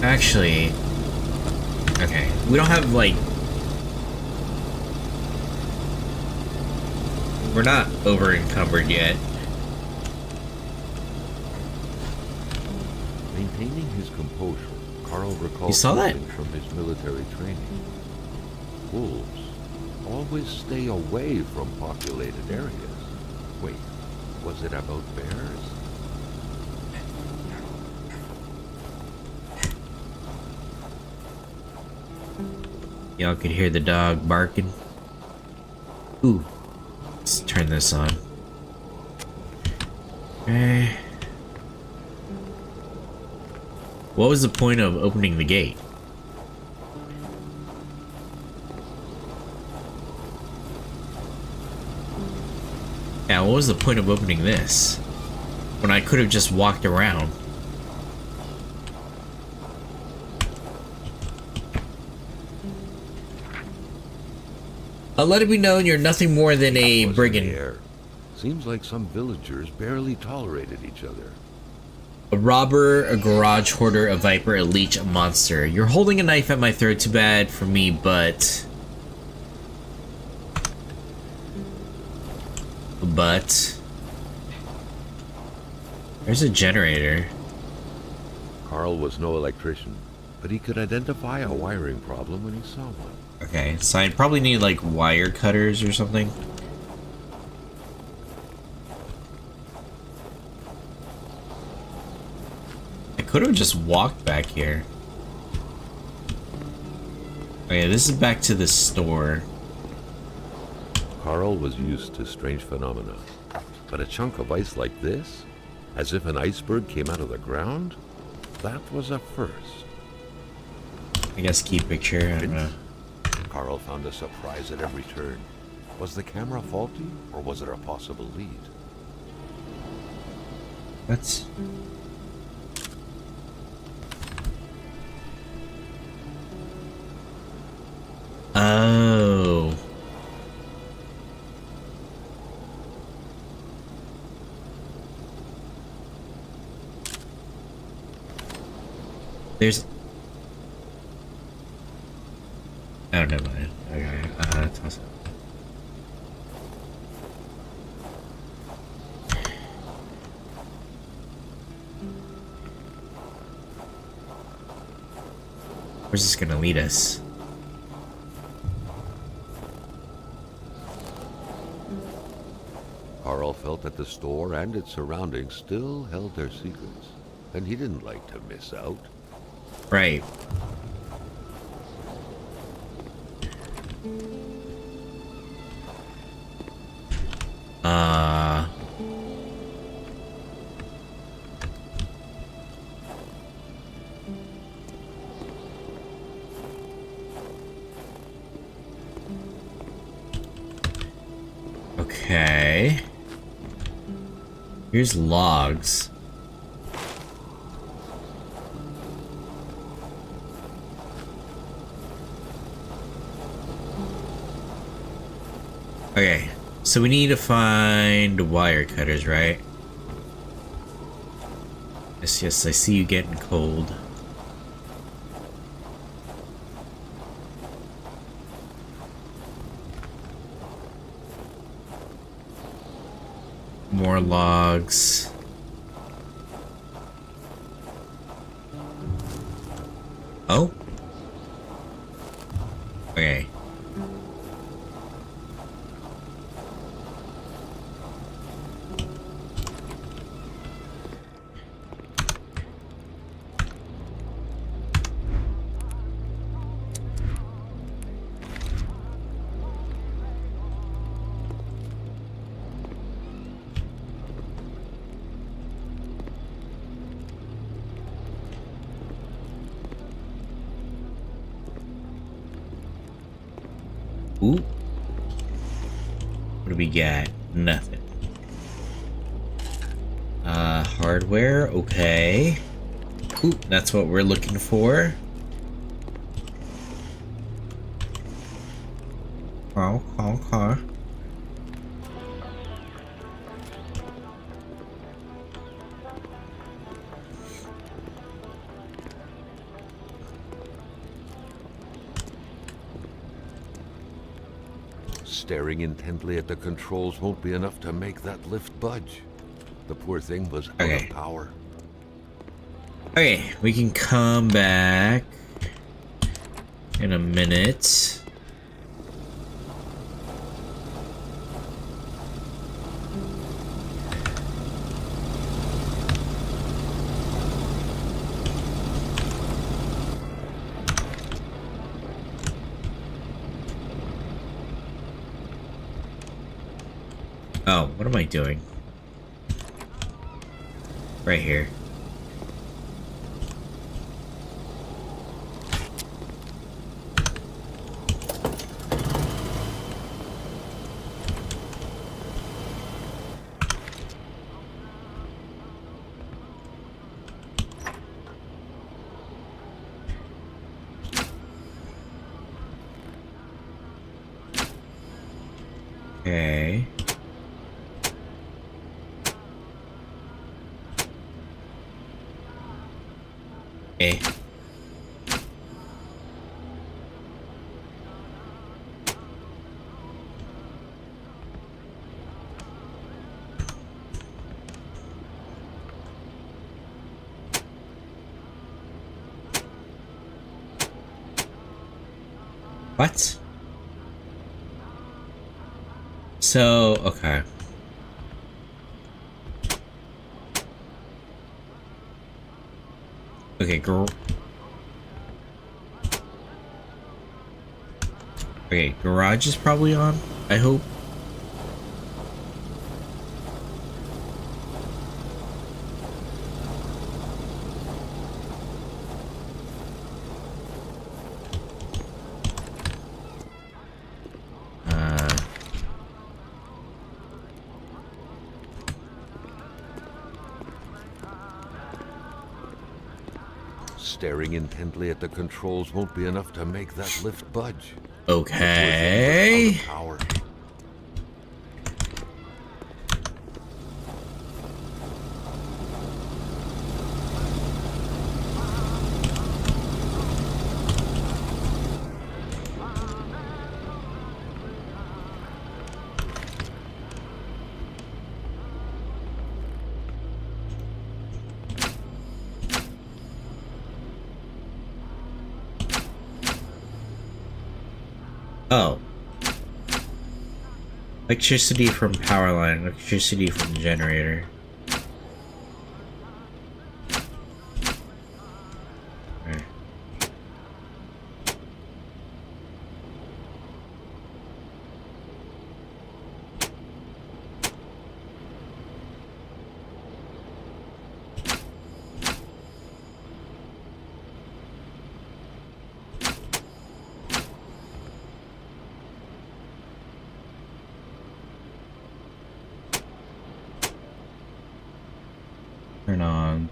Actually, okay, we don't have like, we're not over encumbered yet. Maintaining his composure, Carl recalled You saw that? something from his military training. Wolves always stay away from populated areas. Wait, was it about bears? Y'all could hear the dog barking. Ooh, let's turn this on. Okay. What was the point of opening the gate? Yeah, what was the point of opening this? When I could have just walked around. Let it be known you're nothing more than a Was brigand. in the air. Seems like some villagers barely tolerated each other. A robber, a garage hoarder, a viper, a leech, a monster. You're holding a knife at my throat. Too bad for me, but... There's a generator. Carl was no electrician, but he could identify a wiring problem when he saw one. Okay, so I'd probably need like wire cutters or something. I could have just walked back here. Okay, this is back to the store. Carl was used to strange phenomena, but a chunk of ice like this, as if an iceberg came out of the ground, that was a first. I guess key picture, I don't know. Carl found a surprise at every turn. Was the camera faulty, or was it a possible lead? What? Oh. There's... Oh, never mind. Okay, toss it. Where's this gonna lead us? Carl felt that the store and its surroundings still held their secrets, and he didn't like to miss out. Right. Okay. Here's logs. Okay, so we need to find wire cutters, right? Yes, yes, I see you getting cold. More logs. Oh? Okay. do we get? Nothing. Hardware, okay. Ooh, that's what we're looking for. Okay. Staring intently at the controls won't be enough to make that lift budge. The poor thing was out of power. Okay, we can come back in a minute. Oh, what am I doing? Right here. Okay. Okay. What? So, okay. Okay, okay, garage is probably on, I hope. Staring intently at the controls won't be enough to make that lift budge. Okay. The poor thing was out of power. Oh. Electricity from power line, electricity from the generator. Okay.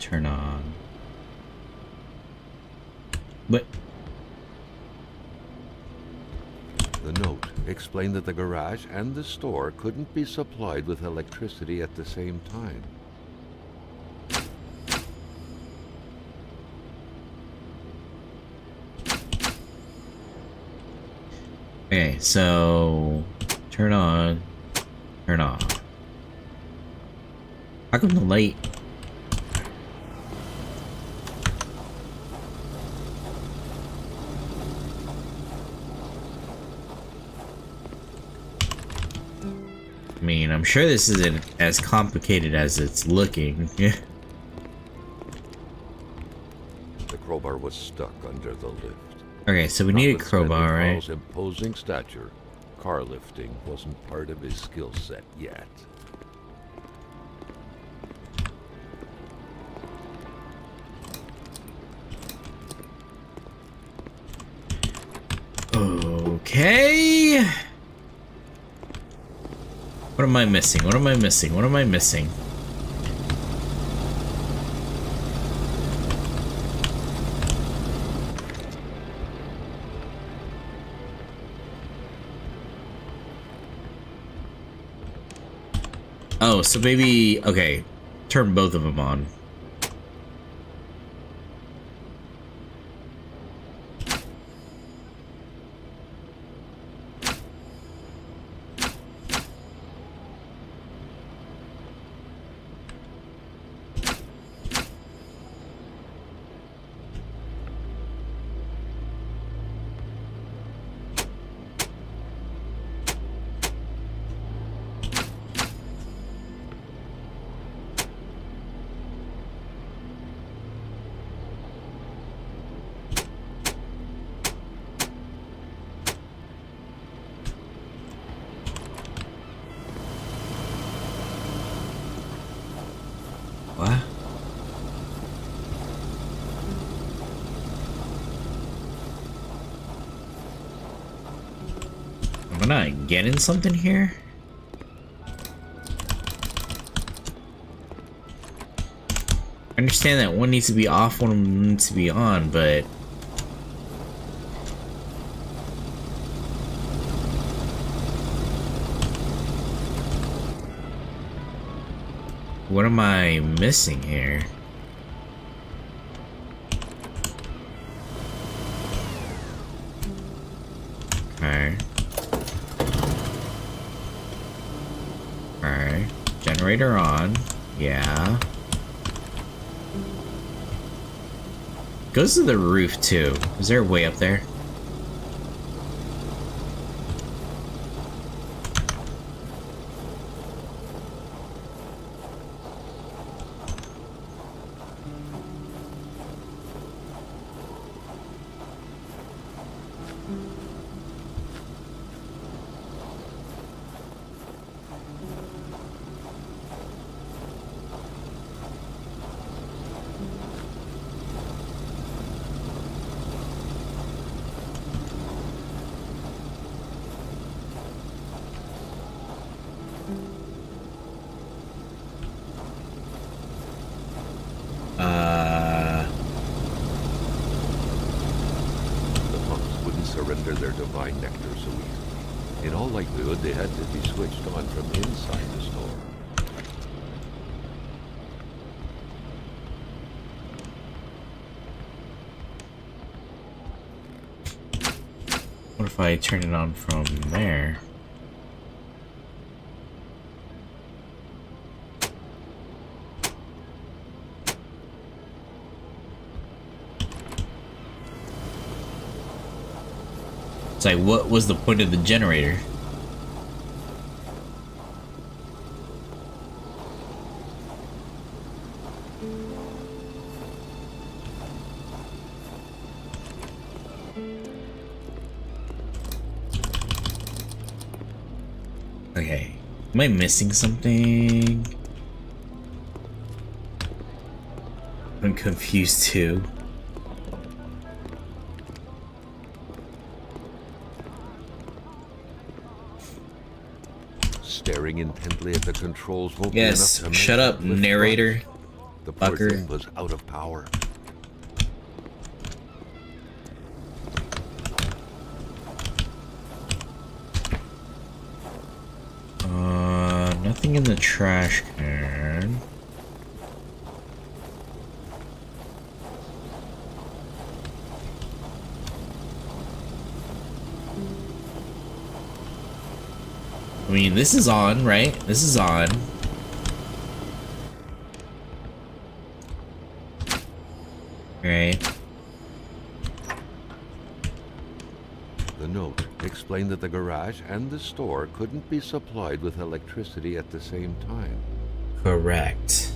Turn on. What? The note explained that the garage and the store couldn't be supplied with electricity at the same time. Okay, so turn on, turn off. How come the light? I mean, I'm sure this isn't as complicated as it's looking. The crowbar was stuck under the lift. Okay, so we need a crowbar, right? Carl's imposing stature, car lifting wasn't part of his skill set yet. Okay. am I missing? What am I missing? What am I missing? Oh, so maybe... Okay. Turn both of them on. What? Am I not getting something here? I understand that one needs to be off, one needs to be on, but... What am I missing here? Okay. Alright. Generator on. Yeah. Goes to the roof too. Is there a way up there? Surrender their divine nectar so easily. In all likelihood, they had to be switched on from inside the store. What if I turn it on from there? It's like, what was the point of the generator? Okay, am I missing something? I'm confused too. Staring intently at the controls won't Yes, be enough to shut make up, it lift narrator. front. The poor Fucker. thing was out of power. Nothing in the trash can. I mean, this is on, right? This is on. Right. The note explained that the garage and the store couldn't be supplied with electricity at the same time. Correct.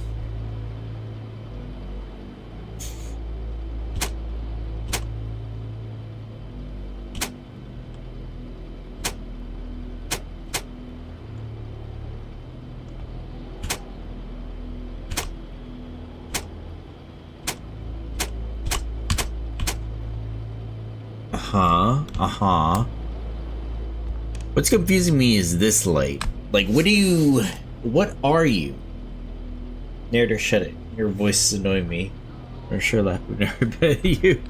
What's confusing me is this light. Like, what are you? Narrator, shut it. Your voice is annoying me. Or Sherlock would never bet you.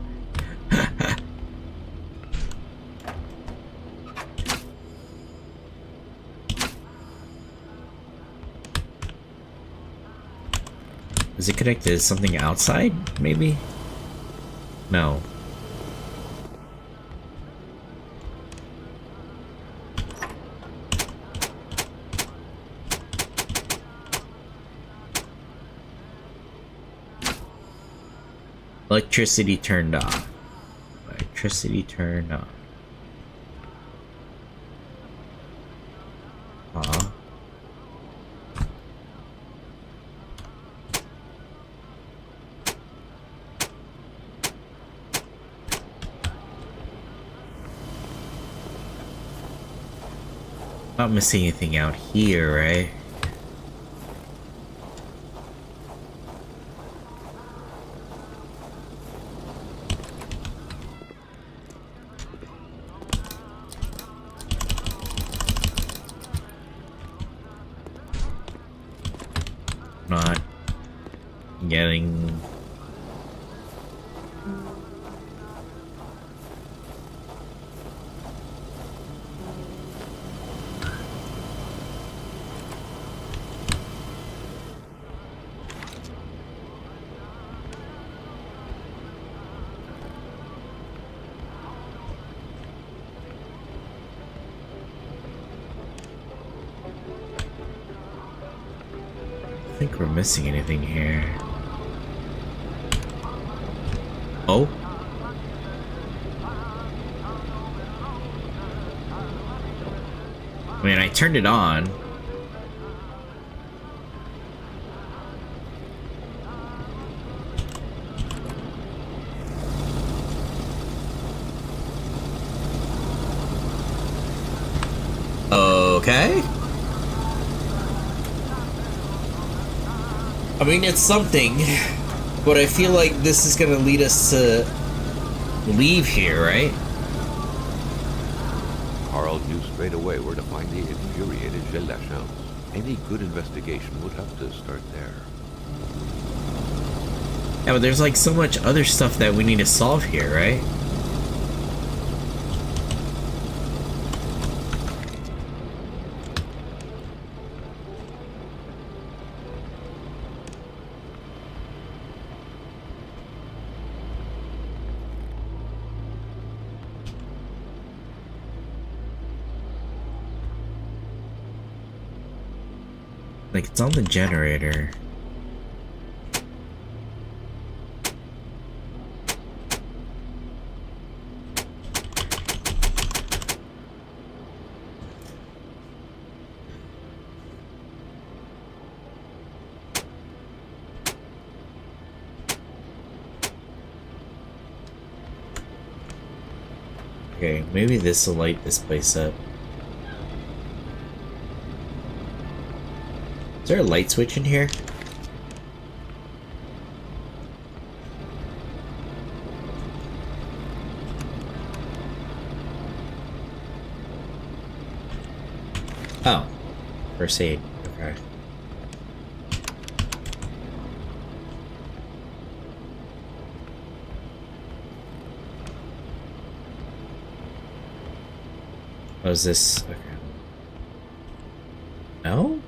Is it connected to something outside, maybe? No. Electricity turned off. Electricity turned off. Huh? Not missing anything out here, right? Not getting... I think we're missing anything here. Oh? I mean, I turned it on. Okay. I mean, it's something, but I feel like this is gonna lead us to leave here, right? Carl knew straight away where to find the infuriated Gilles Lachance. Any good investigation would have to start there. Yeah, but there's like so much other stuff that we need to solve here, right? Like, it's on the generator. Okay, maybe this will light this place up. Is there a light switch in here? Oh. First aid. Okay. What is this? Okay. No?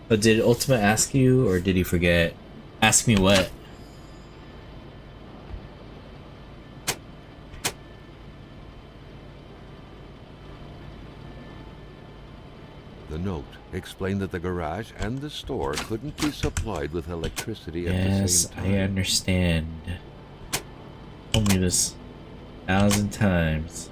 But did Ultima ask you, or did he forget? Ask me what? The note explained that the garage and the store couldn't be supplied with electricity at the Yes, same time. I understand. Told me this 1,000 times.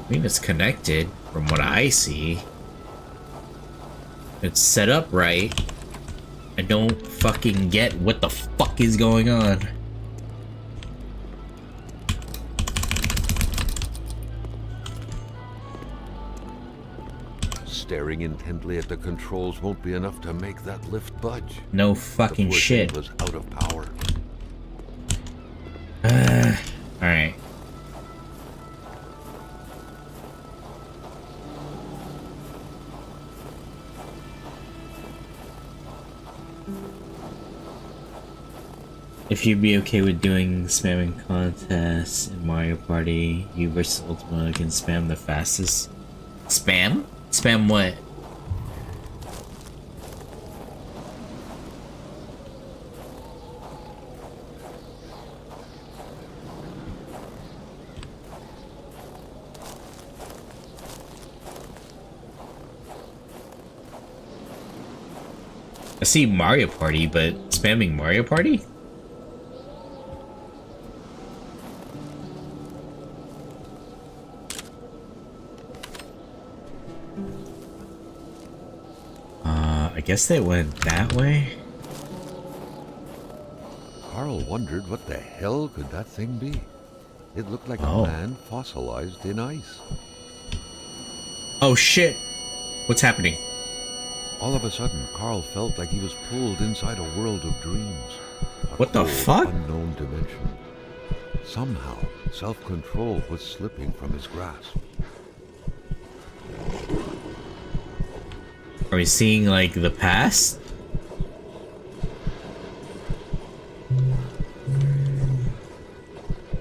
I mean, it's connected from what I see. It's set up right. I don't fucking get what the fuck is going on. Staring intently at the controls won't be enough to make that lift budge. No fucking the poor shit. thing was out of power. Alright. If you'd be okay with doing spamming contests in Mario Party, you versus Ultima can spam the fastest. Spam? Spam what? I see Mario Party, but spamming Mario Party? I guess they went that way? Carl wondered what the hell could that thing be. It looked like a man fossilized in ice. Oh shit! What's happening? All of a sudden, Carl felt like he was pulled inside a world of dreams. What the fuck? Unknown dimension. Somehow, self-control was slipping from his grasp. Are we seeing, like, the past?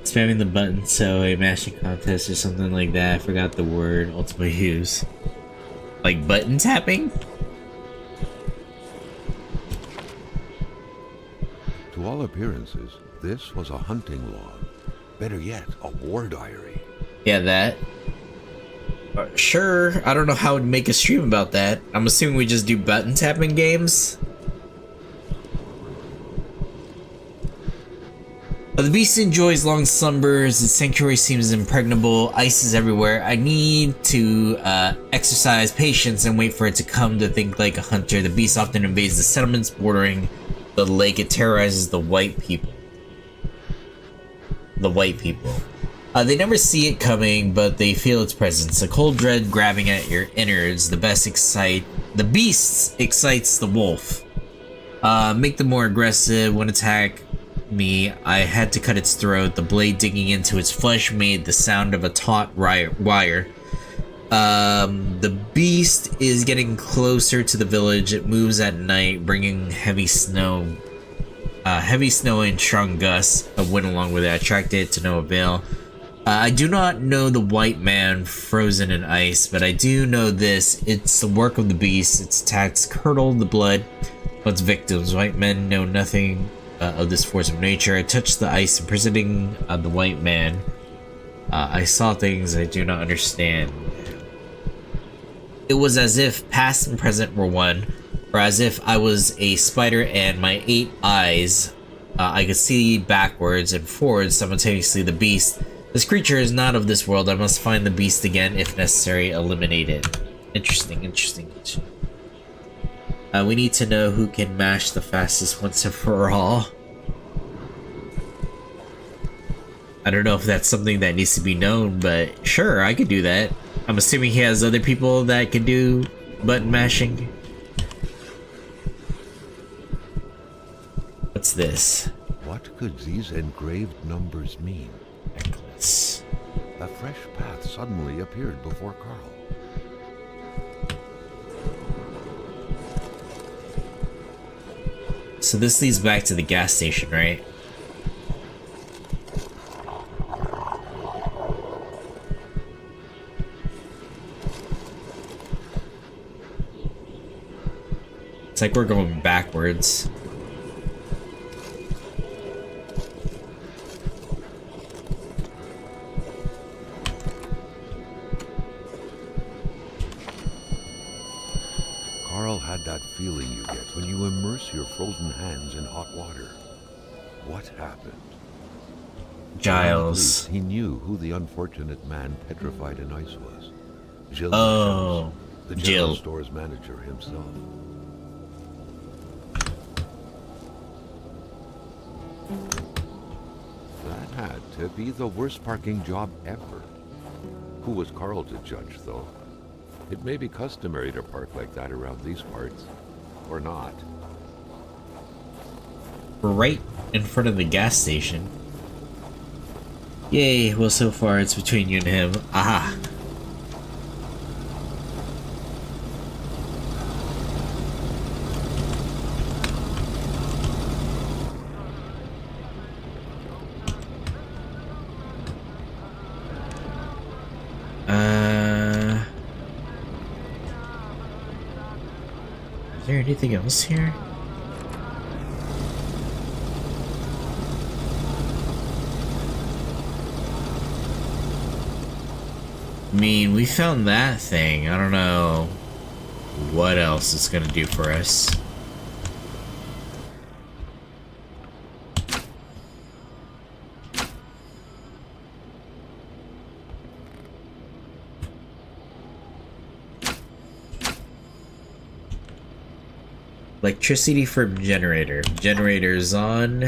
Spamming the button so a mashing contest or something like that. I forgot the word Ultima use. Like button tapping? To all appearances, this was a hunting log. Better yet, a war diary. Yeah, that. Sure, I don't know how to make a stream about that. I'm assuming we just do button tapping games. The beast enjoys long slumbers, its sanctuary seems impregnable, ice is everywhere. I need to exercise patience and wait for it to come to think like a hunter. The beast often invades the settlements bordering the lake. It terrorizes the white people. They never see it coming, but they feel its presence. A cold dread grabbing at your innards. The beast excites the wolf. Make them more aggressive. When attack me, I had to cut its throat. The blade digging into its flesh made the sound of a taut wire. The beast is getting closer to the village. It moves at night, bringing heavy snow and strong gusts of wind along with it. I tracked it to no avail. I do not know the white man frozen in ice, but I do know this. It's the work of the beast. Its attacks curdle the blood of its victims. White men know nothing of this force of nature. I touched the ice imprisoning the white man. I saw things I do not understand. It was as if past and present were one, or as if I was a spider and my 8 eyes, I could see backwards and forwards simultaneously. The beast. This creature is not of this world. I must find the beast again, if necessary, eliminate it. Interesting. We need to know who can mash the fastest once and for all. I don't know if that's something that needs to be known, but sure, I could do that. I'm assuming he has other people that can do button mashing. What's this? What could these engraved numbers mean? Necklace. A fresh path suddenly appeared before Carl. So this leads back to the gas station, right? It's like we're going backwards. had that feeling you get when you immerse your frozen hands in hot water. What happened? Giles. He knew who the unfortunate man petrified in ice was. Jill, Oh, the general Jill. store's manager himself. That had to be the worst parking job ever. Who was Carl to judge, though? It may be customary to park like that around these parts, or not. We're right in front of the gas station. Yay, well so far it's between you and him. Aha. Is there anything else here? I mean, we found that thing. I don't know what else it's gonna do for us. Electricity from generator. Generator's on.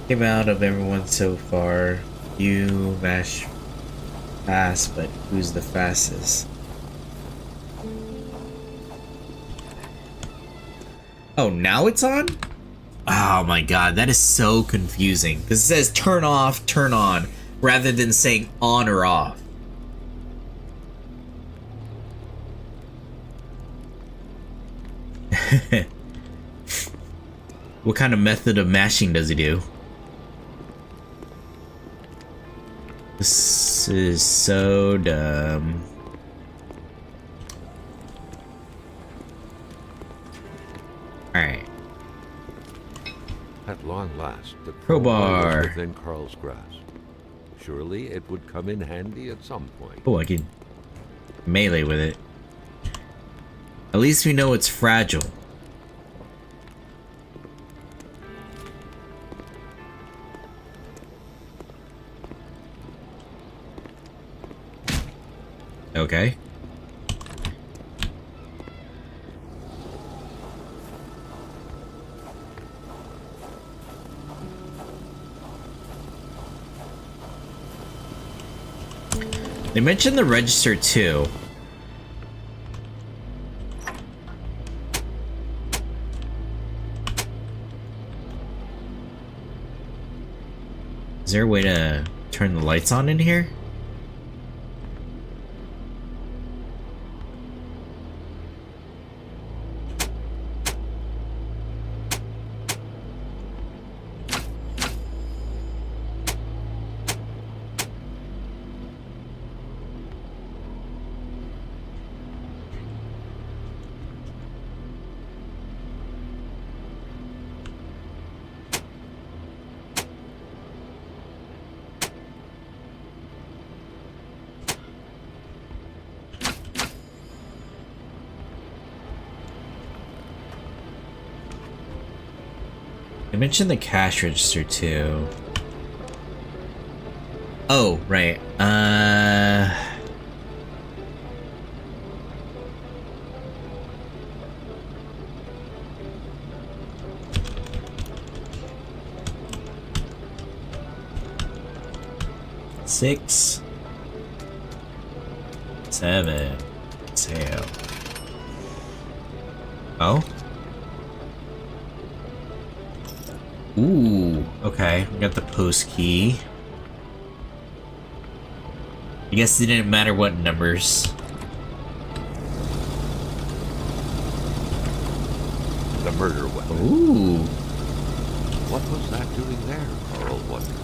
Came out of everyone so far. You mash fast, but who's the fastest? Oh, now it's on? Oh my god, that is so confusing. Because it says turn off, turn on, rather than saying on or off. What kind of method of mashing does he do? This is so dumb. Alright. At long last, the Crowbar was within Carl's grasp. Surely it would come in handy at some point. Oh, I can melee with it. At least we know it's fragile. Okay. They mentioned the register too. Is there a way to turn the lights on in here? I mentioned the cash register too. Oh, right. Six, seven, exhale. Oh? Ooh, okay. We got the post key. I guess it didn't matter what numbers. The murder weapon. Ooh. What was that doing there, Carl wondered.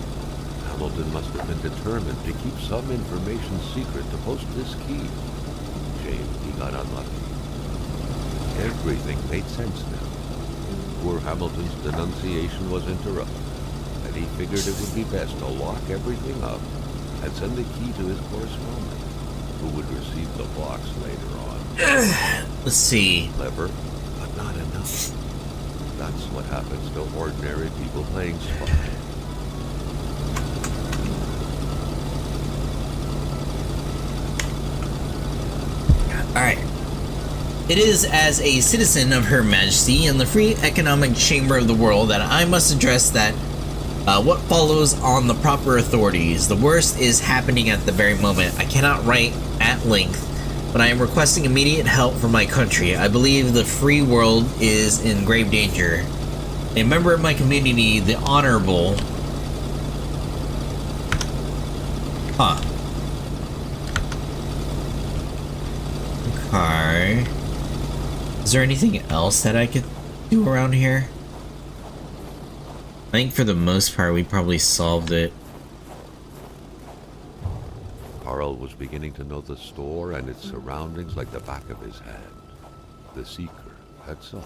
Hamilton must have been determined to keep some information secret to post this key. Shame he got unlucky. Everything made sense now. Poor Hamilton's denunciation was interrupted, and he figured it would be best to lock everything up and send the key to his correspondent, who would receive the box later on. Let's see. Clever, but not enough. That's what happens to ordinary people playing spy. Alright. It is as a citizen of Her Majesty and the Free Economic Chamber of the World that I must address that what follows on the proper authorities. The worst is happening at the very moment. I cannot write at length, but I am requesting immediate help for my country. I believe the free world is in grave danger. A member of my community, the Honorable... Huh. Okay. Is there anything else that I could do around here? I think for the most part we probably solved it. Carl was beginning to know the store and its surroundings like the back of his hand. The Seeker had sought.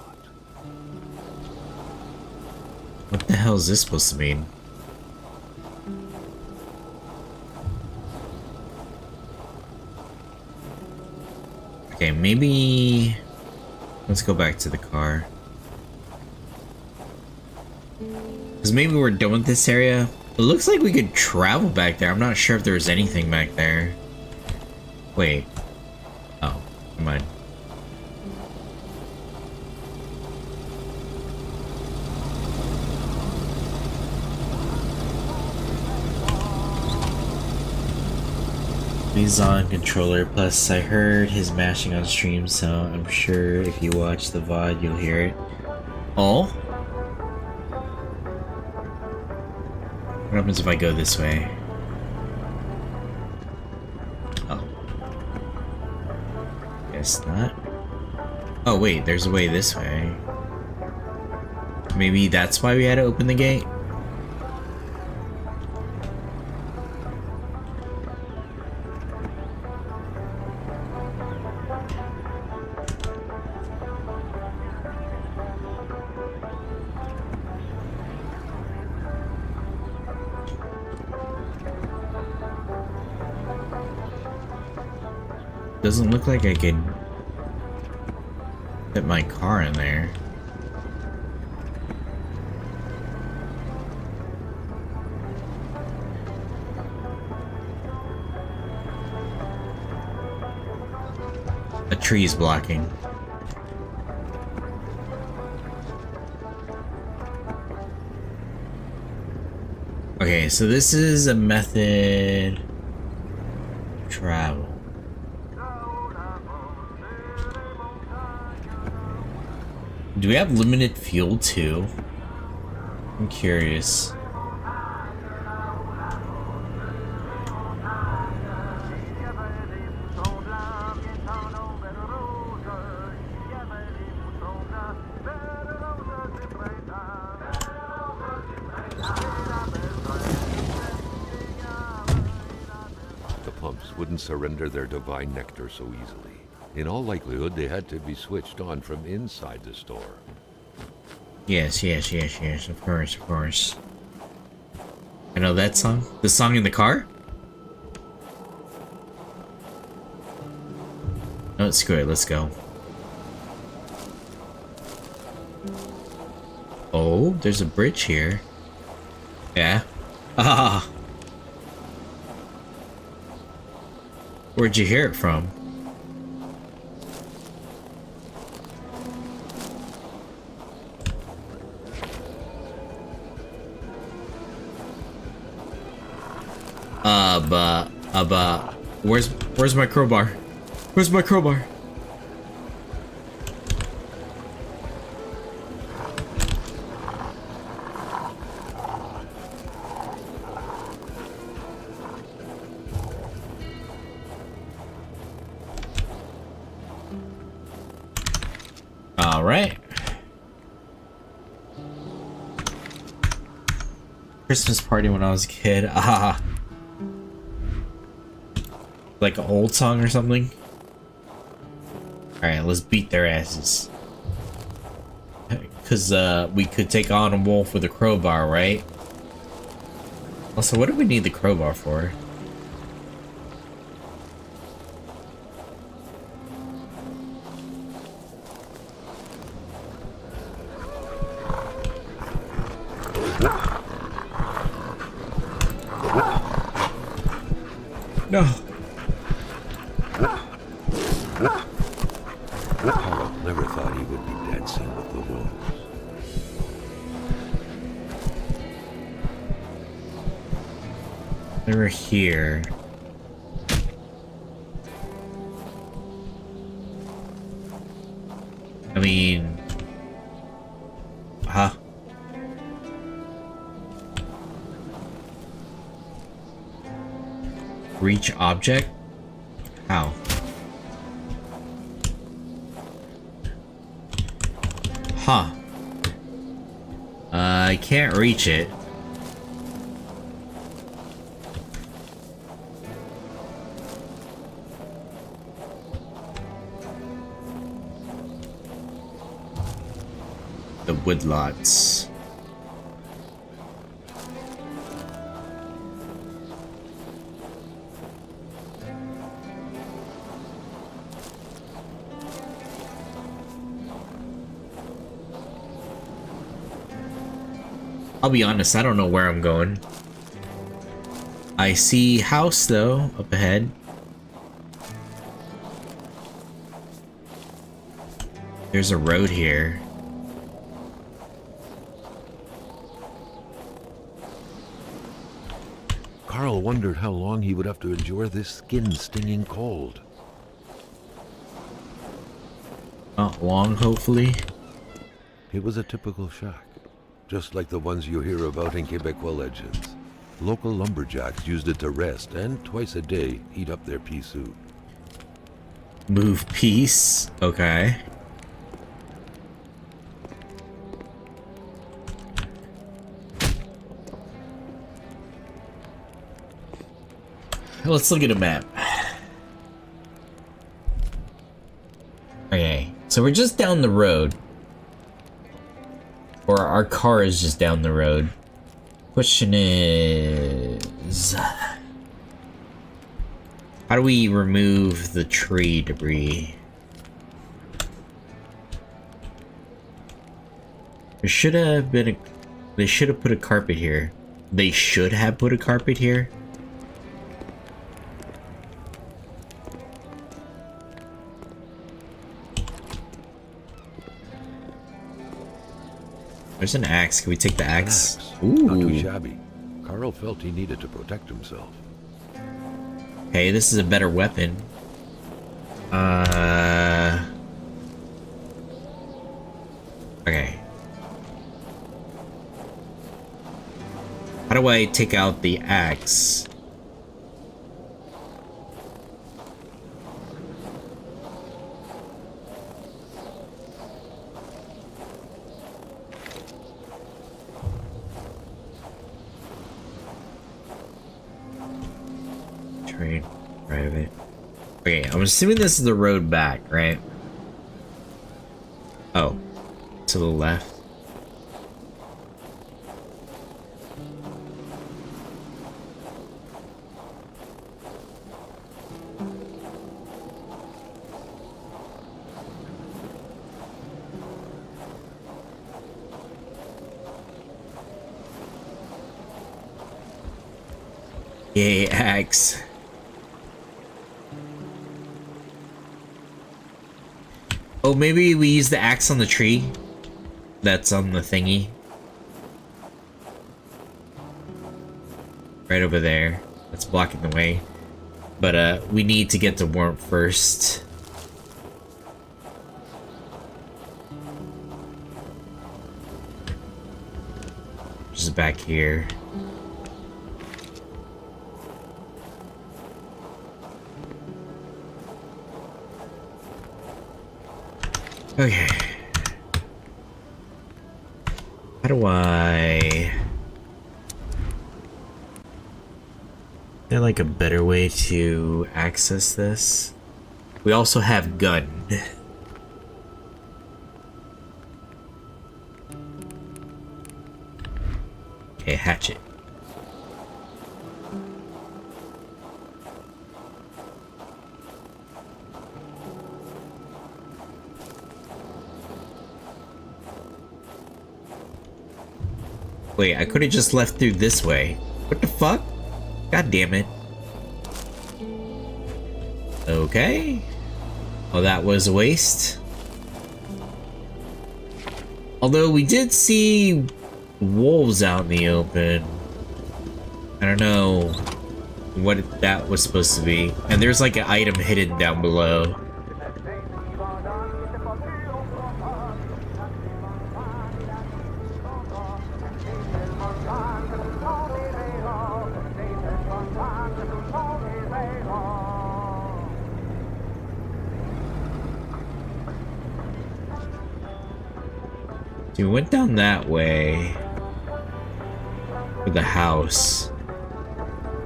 What the hell is this supposed to mean? Okay, maybe... Let's go back to the car. Because maybe we're done with this area. It looks like we could travel back there. I'm not sure if there's anything back there. Wait. Oh, never mind. He's on controller, plus I heard his mashing on stream, so I'm sure if you watch the VOD you'll hear it. Oh? What happens if I go this way? Oh. Guess not. Oh wait, there's a way this way. Maybe that's why we had to open the gate? Doesn't look like I could fit my car in there. A tree's blocking. Okay, so this is a method of travel. Do we have limited fuel too? I'm curious. The pumps wouldn't surrender their divine nectar so easily. In all likelihood, they had to be switched on from inside the store. Yes, of course. I know that song. The song in the car? No, screw it, let's go. Oh, there's a bridge here. Yeah. Ah. Where'd you hear it from? Where's my crowbar? Where's my crowbar? All right. Christmas party when I was a kid. Ah. Like an old song or something? Alright, let's beat their asses. Because, we could take on a wolf with a crowbar, right? Also, what do we need the crowbar for? No. Carl never thought he would be dancing with the wolves. They were here. I mean... Huh? Reach object? How? Huh. I can't reach it. The woodlots. I'll be honest, I don't know where I'm going. I see house though up ahead. There's a road here. Carl wondered how long he would have to endure this skin-stinging cold. Not long, hopefully. It was a typical shack, just like the ones you hear about in Quebecois legends. Local lumberjacks used it to rest and twice a day heat up their pea soup. Move piece. Okay. Let's look at a map. Okay, so we're just down the road. Or our car is just down the road. Question is... How do we remove the tree debris? There should have been a... They should have put a carpet here. They should have put a carpet here. There's an axe. Can we take the axe? Ooh. Not too shabby. Carl felt he needed to protect himself. Hey, this is a better weapon. Okay. How do I take out the axe? Trade private. Okay, I'm assuming this is the road back, right? Oh, to the left. Yay, axe. Oh, maybe we use the axe on the tree that's on the thingy. Right over there. That's blocking the way. But, we need to get to warmth first. Just back here. Okay. How do I... Is there like a better way to access this? We also have gun. Okay, hatchet. Wait, I could have just left through this way. What the fuck? God damn it. Okay. Well, that was a waste. Although we did see wolves out in the open. I don't know what that was supposed to be. And there's like an item hidden down below. We went down that way for the house.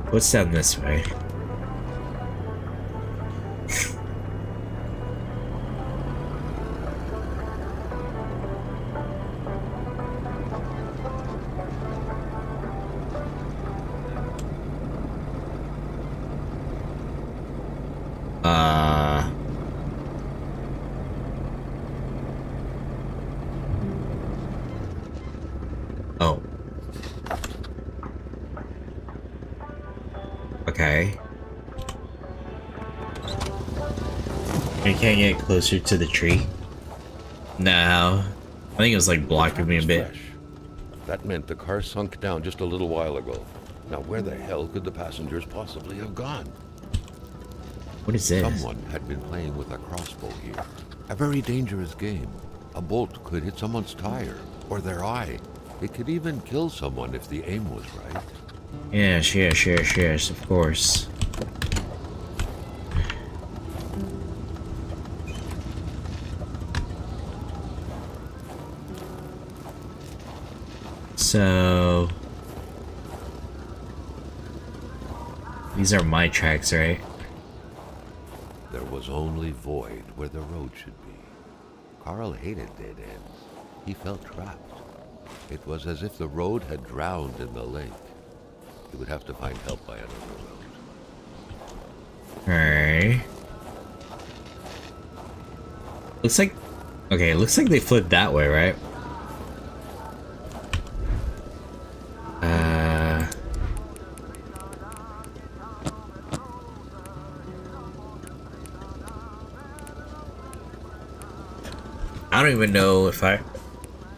What's down this way? Oh. Okay. I can't get closer to the tree. No. I think it was like blocking me a bit. Fresh. That meant the car sunk down just a little while ago. Now where the hell could the passengers possibly have gone? What is this? Someone had been playing with a crossbow here. A very dangerous game. A bolt could hit someone's tire or their eye. It could even kill someone if the aim was right. Yes, of course. So... these are my tracks, right? There was only void where the road should be. Carl hated dead ends. He felt trapped. It was as if the road had drowned in the lake. He would have to find help by another road. Alright. Looks like... okay, looks like they flipped that way, right? I don't even know if I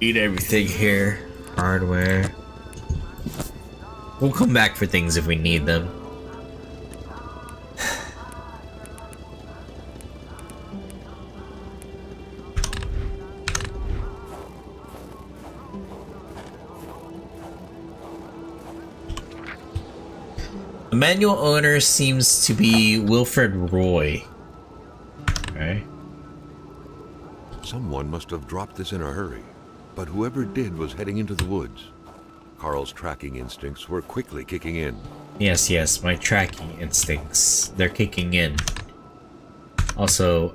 eat everything here. Hardware. We'll come back for things if we need them. The manual owner seems to be Wilfred Roy. Right? Someone must have dropped this in a hurry, but whoever did was heading into the woods. Carl's tracking instincts were quickly kicking in. Yes, my tracking instincts. They're kicking in. Also,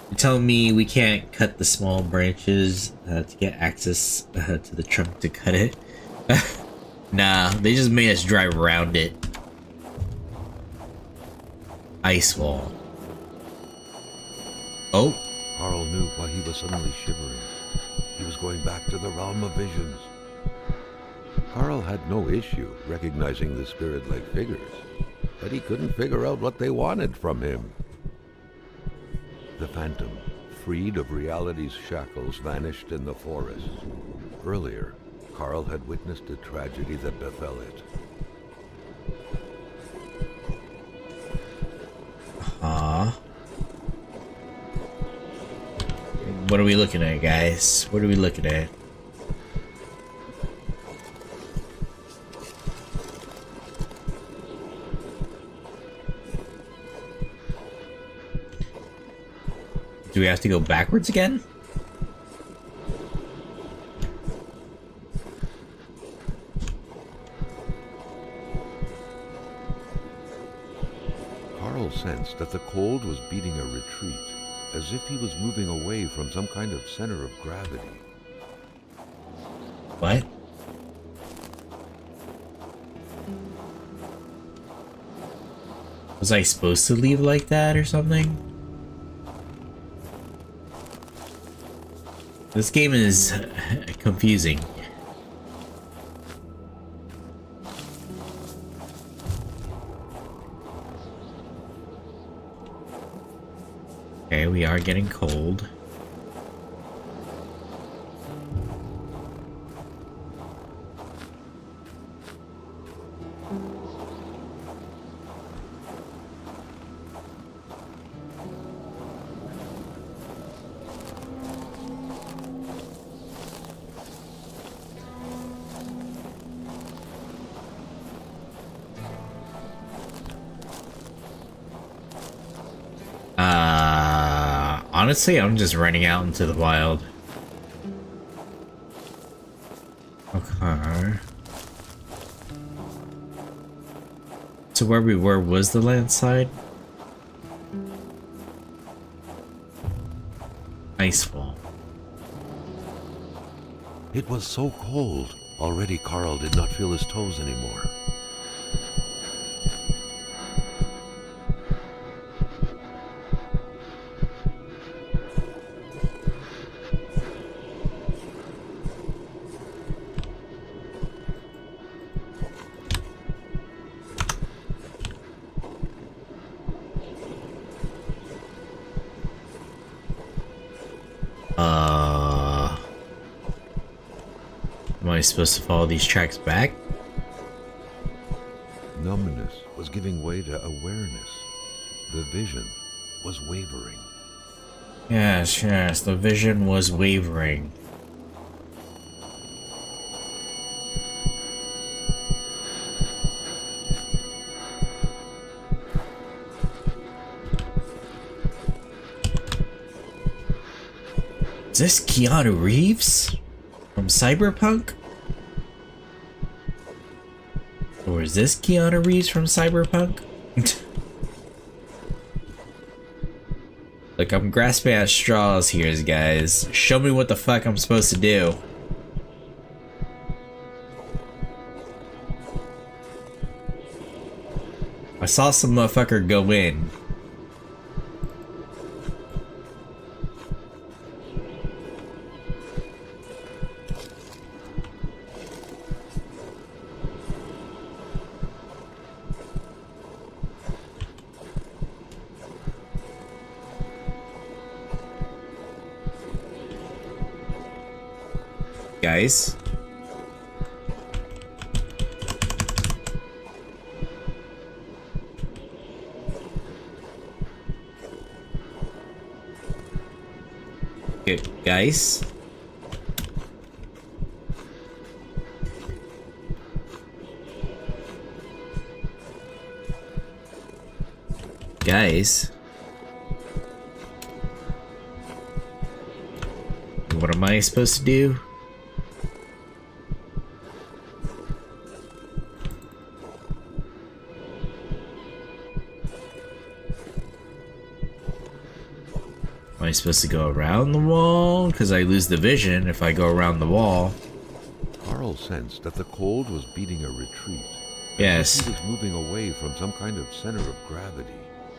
you're telling me we can't cut the small branches to get access to the trunk to cut it? Nah, they just made us drive around it. Ice wall. Oh. Carl knew why he was suddenly shivering. He was going back to the realm of visions. Carl had no issue recognizing the spirit-like figures, but he couldn't figure out what they wanted from him. The phantom, freed of reality's shackles, vanished in the forest. Earlier, Carl had witnessed a tragedy that befell it. What are we looking at, guys? What are we looking at? Do we have to go backwards again? Carl sensed that the cold was beating a retreat, as if he was moving away from some kind of center of gravity. What? Was I supposed to leave like that or something? This game is confusing. Okay, we are getting cold. Honestly, I'm just running out into the wild. Okay. So where we were was the landslide? Icefall. It was so cold. Already Carl did not feel his toes anymore. Am I supposed to follow these tracks back? Numbness was giving way to awareness. The vision was wavering. Yes, yes, the vision was wavering. Is this Keanu Reeves from Cyberpunk? Or is this Keanu Reeves from Cyberpunk? Look, I'm grasping at straws here, guys. Show me what the fuck I'm supposed to do. I saw some motherfucker go in. Guys. Good, guys. Guys. What am I supposed to do? Am I supposed to go around the wall? Because I lose the vision if I go around the wall. Carl sensed that the cold was beating a retreat. Yes. He was moving away from some kind of center of gravity.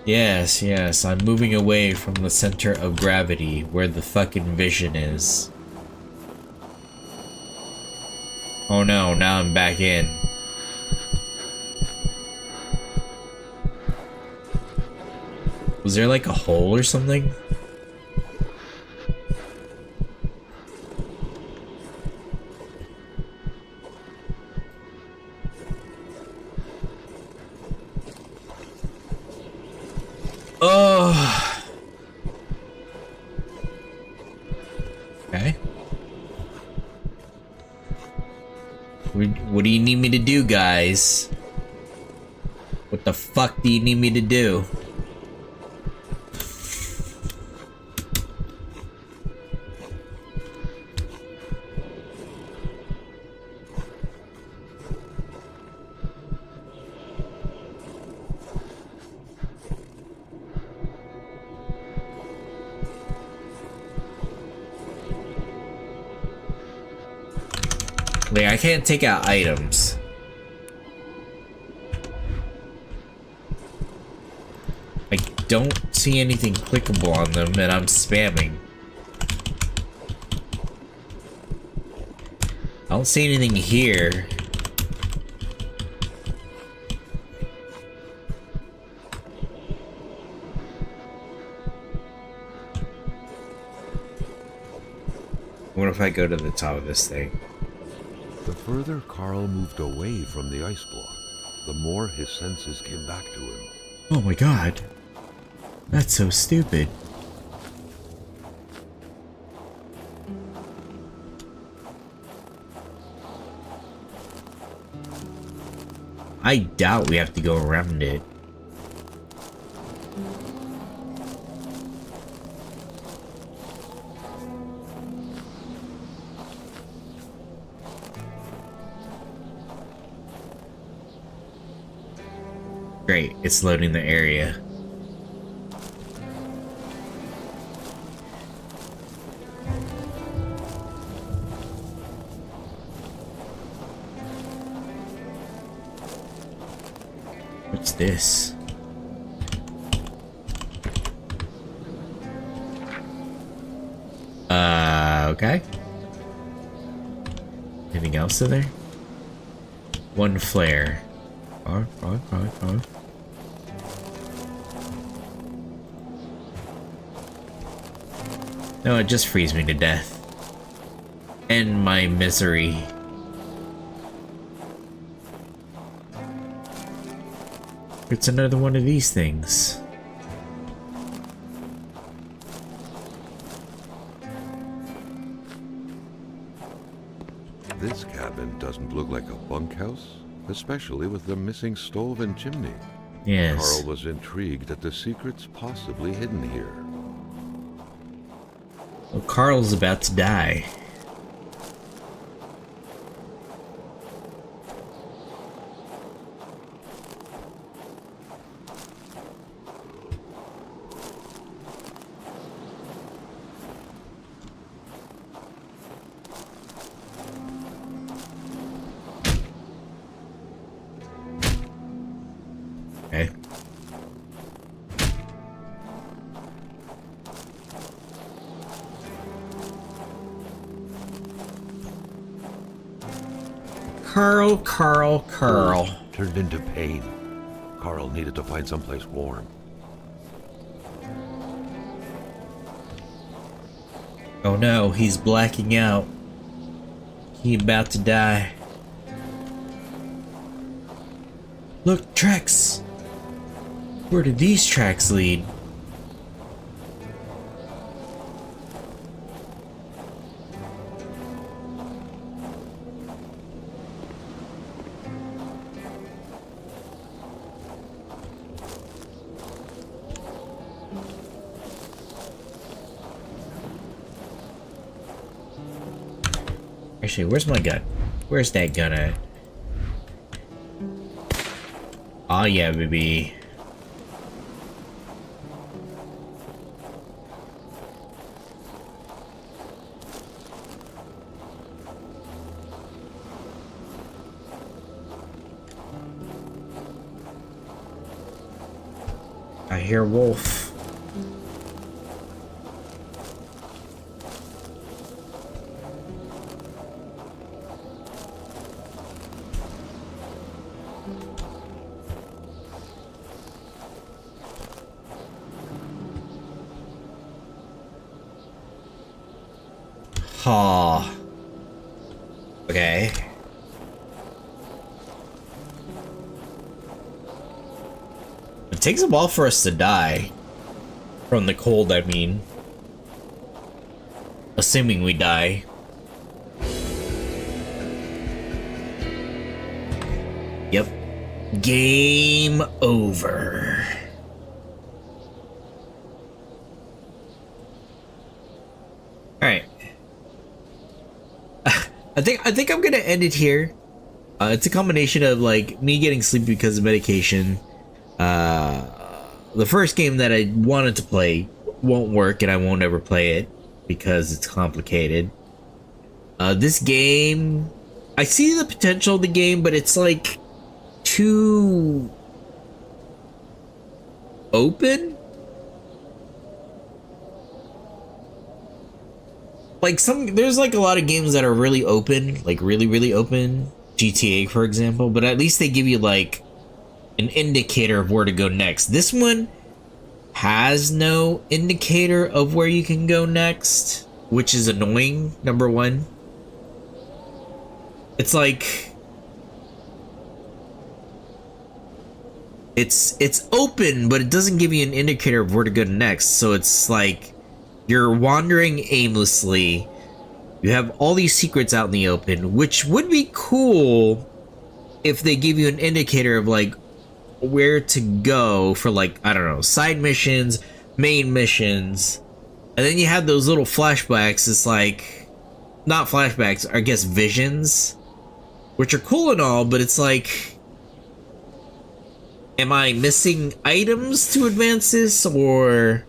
Yes, yes, I'm moving away from the center of gravity, where the fucking vision is. Oh no, now I'm back in. Was there like a hole or something? Oh. Okay. What do you need me to do, guys? What the fuck do you need me to do? Like, I can't take out items. don't see anything clickable on them, and I'm spamming. I don't see anything here. What if I go to the top of this thing? The further Carl moved away from the ice block, the more his senses came back to him. Oh my god. That's so stupid. I doubt we have to go around it. Great, it's loading the area. What's this? Okay. Anything else in there? One flare. Fine. No, it just frees me to death. End my misery. It's another one of these things. This cabin doesn't look like a bunkhouse, especially with the missing stove and chimney. Yes. Carl was intrigued at the secrets possibly hidden here. Well, Carl's about to die. Okay. Carl. Turned into pain. Carl needed to find someplace warm. Oh no, he's blacking out. He about to die. Look, tracks! Where did these tracks lead? Actually, where's my gun? Where's that gun at? Oh yeah, baby. I hear wolf. Ha. Okay. It takes a while for us to die. From the cold, I mean. Assuming we die. Yep. Game over. Alright. I think I'm gonna end it here. It's a combination of like me getting sleepy because of medication. The first game that I wanted to play won't work, and I won't ever play it because it's complicated. This game, I see the potential of the game, but it's like too open. like there's like a lot of games that are really open, like really open. GTA, for example, but at least they give you like an indicator of where to go next. This one has no indicator of where you can go next, which is annoying. Number one, it's like it's open, but it doesn't give you an indicator of where to go next. So it's like you're wandering aimlessly. You have all these secrets out in the open, which would be cool if they give you an indicator of like where to go for, like, I don't know, side missions, main missions. And then you have those little flashbacks. It's like, not flashbacks, I guess visions, which are cool and all, but it's like, am I missing items to advance this, or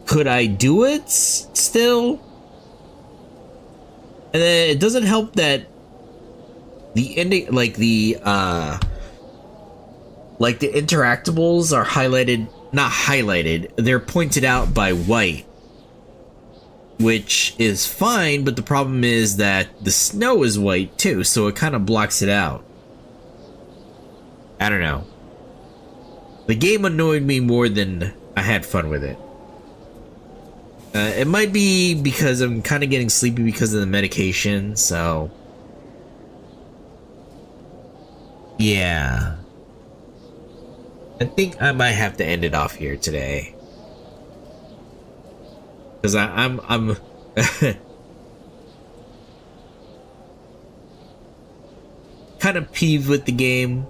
could I do it still? And then it doesn't help that the interactables are highlighted, not highlighted, they're pointed out by white, which is fine, but the problem is that the snow is white too, so it kind of blocks it out. I don't know. The game annoyed me more than I had fun with it. It might be because I'm kind of getting sleepy because of the medication, so yeah. I think I might have to end it off here today, because I'm kind of peeved with the game.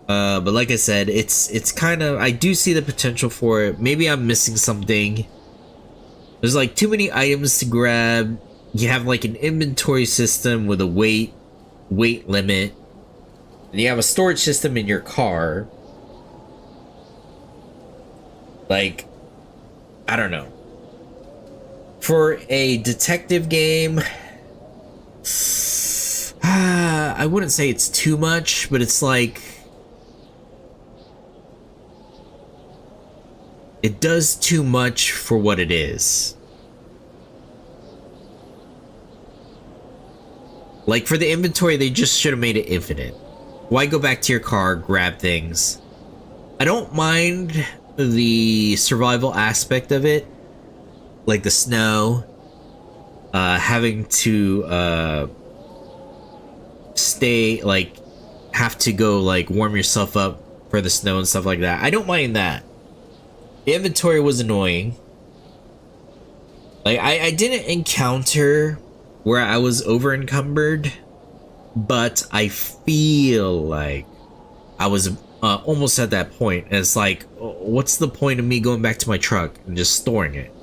But like I said, it's kind of, I do see the potential for it. Maybe I'm missing something. There's like too many items to grab. You have like an inventory system with a weight limit. And you have a storage system in your car. Like, I don't know. For a detective game, I wouldn't say it's too much, but it's like, it does too much for what it is. Like, for the inventory, they just should have made it infinite. Why go back to your car, grab things? I don't mind the survival aspect of it, like the snow, having to stay, like, have to go like warm yourself up for the snow and stuff like that. I don't mind that. The inventory was annoying. Like, I didn't encounter where I was over encumbered, but I feel like I was almost at that point. And it's like, what's the point of me going back to my truck and just storing it?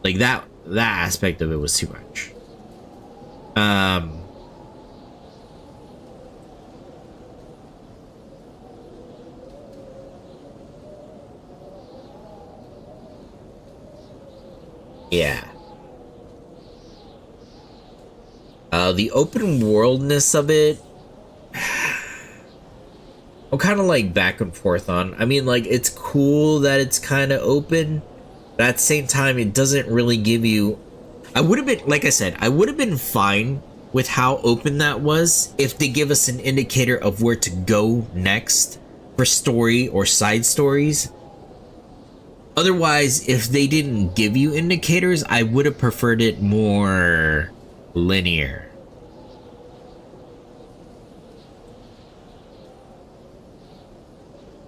Like, that aspect of it was too much. Yeah. The open worldness of it, I'm kind of like back and forth on. I mean, like, it's cool that it's kind of open, but at the same time, it doesn't really give you... I would have been, like I said, I would have been fine with how open that was if they give us an indicator of where to go next for story or side stories. Otherwise, if they didn't give you indicators, I would have preferred it more linear.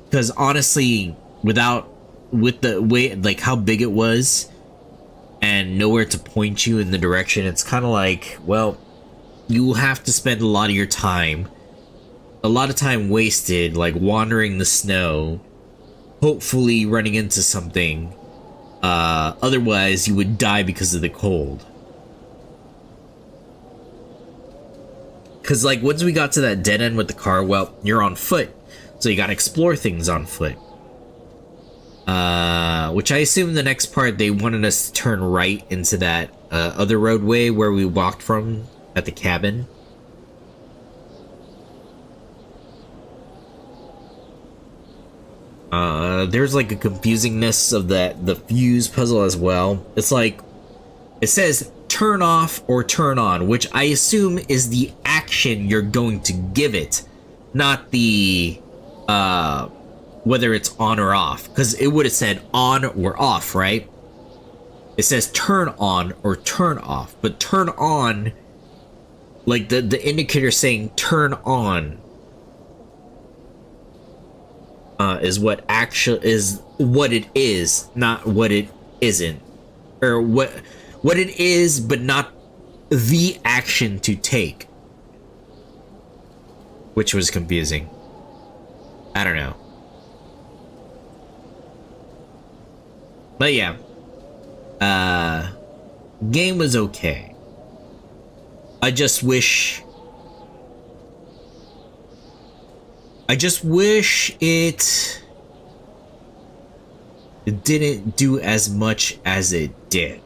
Because honestly, with the way, like, how big it was and nowhere to point you in the direction, it's kind of like, well, you will have to spend a lot of your time, a lot of time wasted, like wandering the snow, hopefully running into something. Otherwise, you would die because of the cold. Because, like, once we got to that dead end with the car, well, you're on foot. So you gotta explore things on foot. Which I assume the next part they wanted us to turn right into that other roadway where we walked from at the cabin. there's like a confusingness of the fuse puzzle as well. It's like it says turn off or turn on, which I assume is the action you're going to give it, not the whether it's on or off, because it would have said on or off, right? It says turn on or turn off, but turn on, like the indicator saying turn on, is what it is, not what it isn't, or what it is, but not the action to take, which was confusing. I don't know, but yeah, game was okay. I just wish it didn't do as much as it did.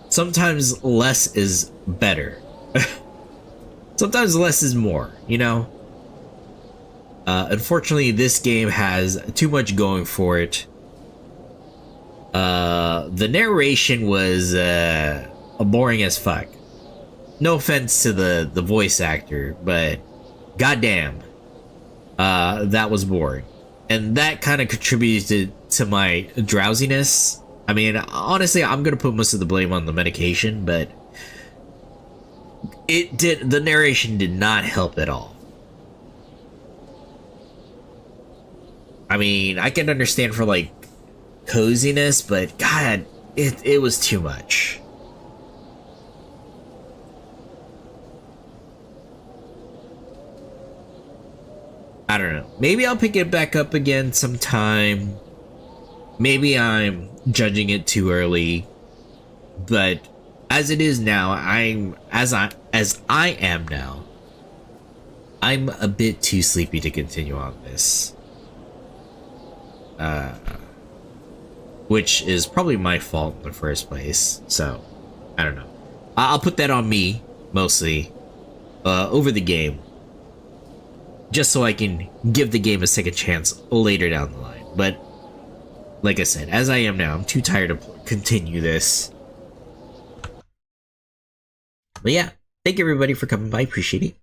Sometimes less is better. Sometimes less is more, you know? Unfortunately, this game has too much going for it. The narration was boring as fuck. No offense to the voice actor, but goddamn, that was boring. And that kind of contributed to my drowsiness. I mean, honestly, I'm gonna put most of the blame on the medication, but the narration did not help at all. I mean, I can understand for like coziness, but god, it was too much. I don't know. Maybe I'll pick it back up again sometime. Maybe I'm judging it too early, but as it is now, as I am now, I'm a bit too sleepy to continue on this. Which is probably my fault in the first place. So, I don't know. I'll put that on me mostly, over the game, just so I can give the game a second chance later down the line. But like I said, as I am now, I'm too tired to continue this. But yeah, thank you everybody for coming by. Appreciate it.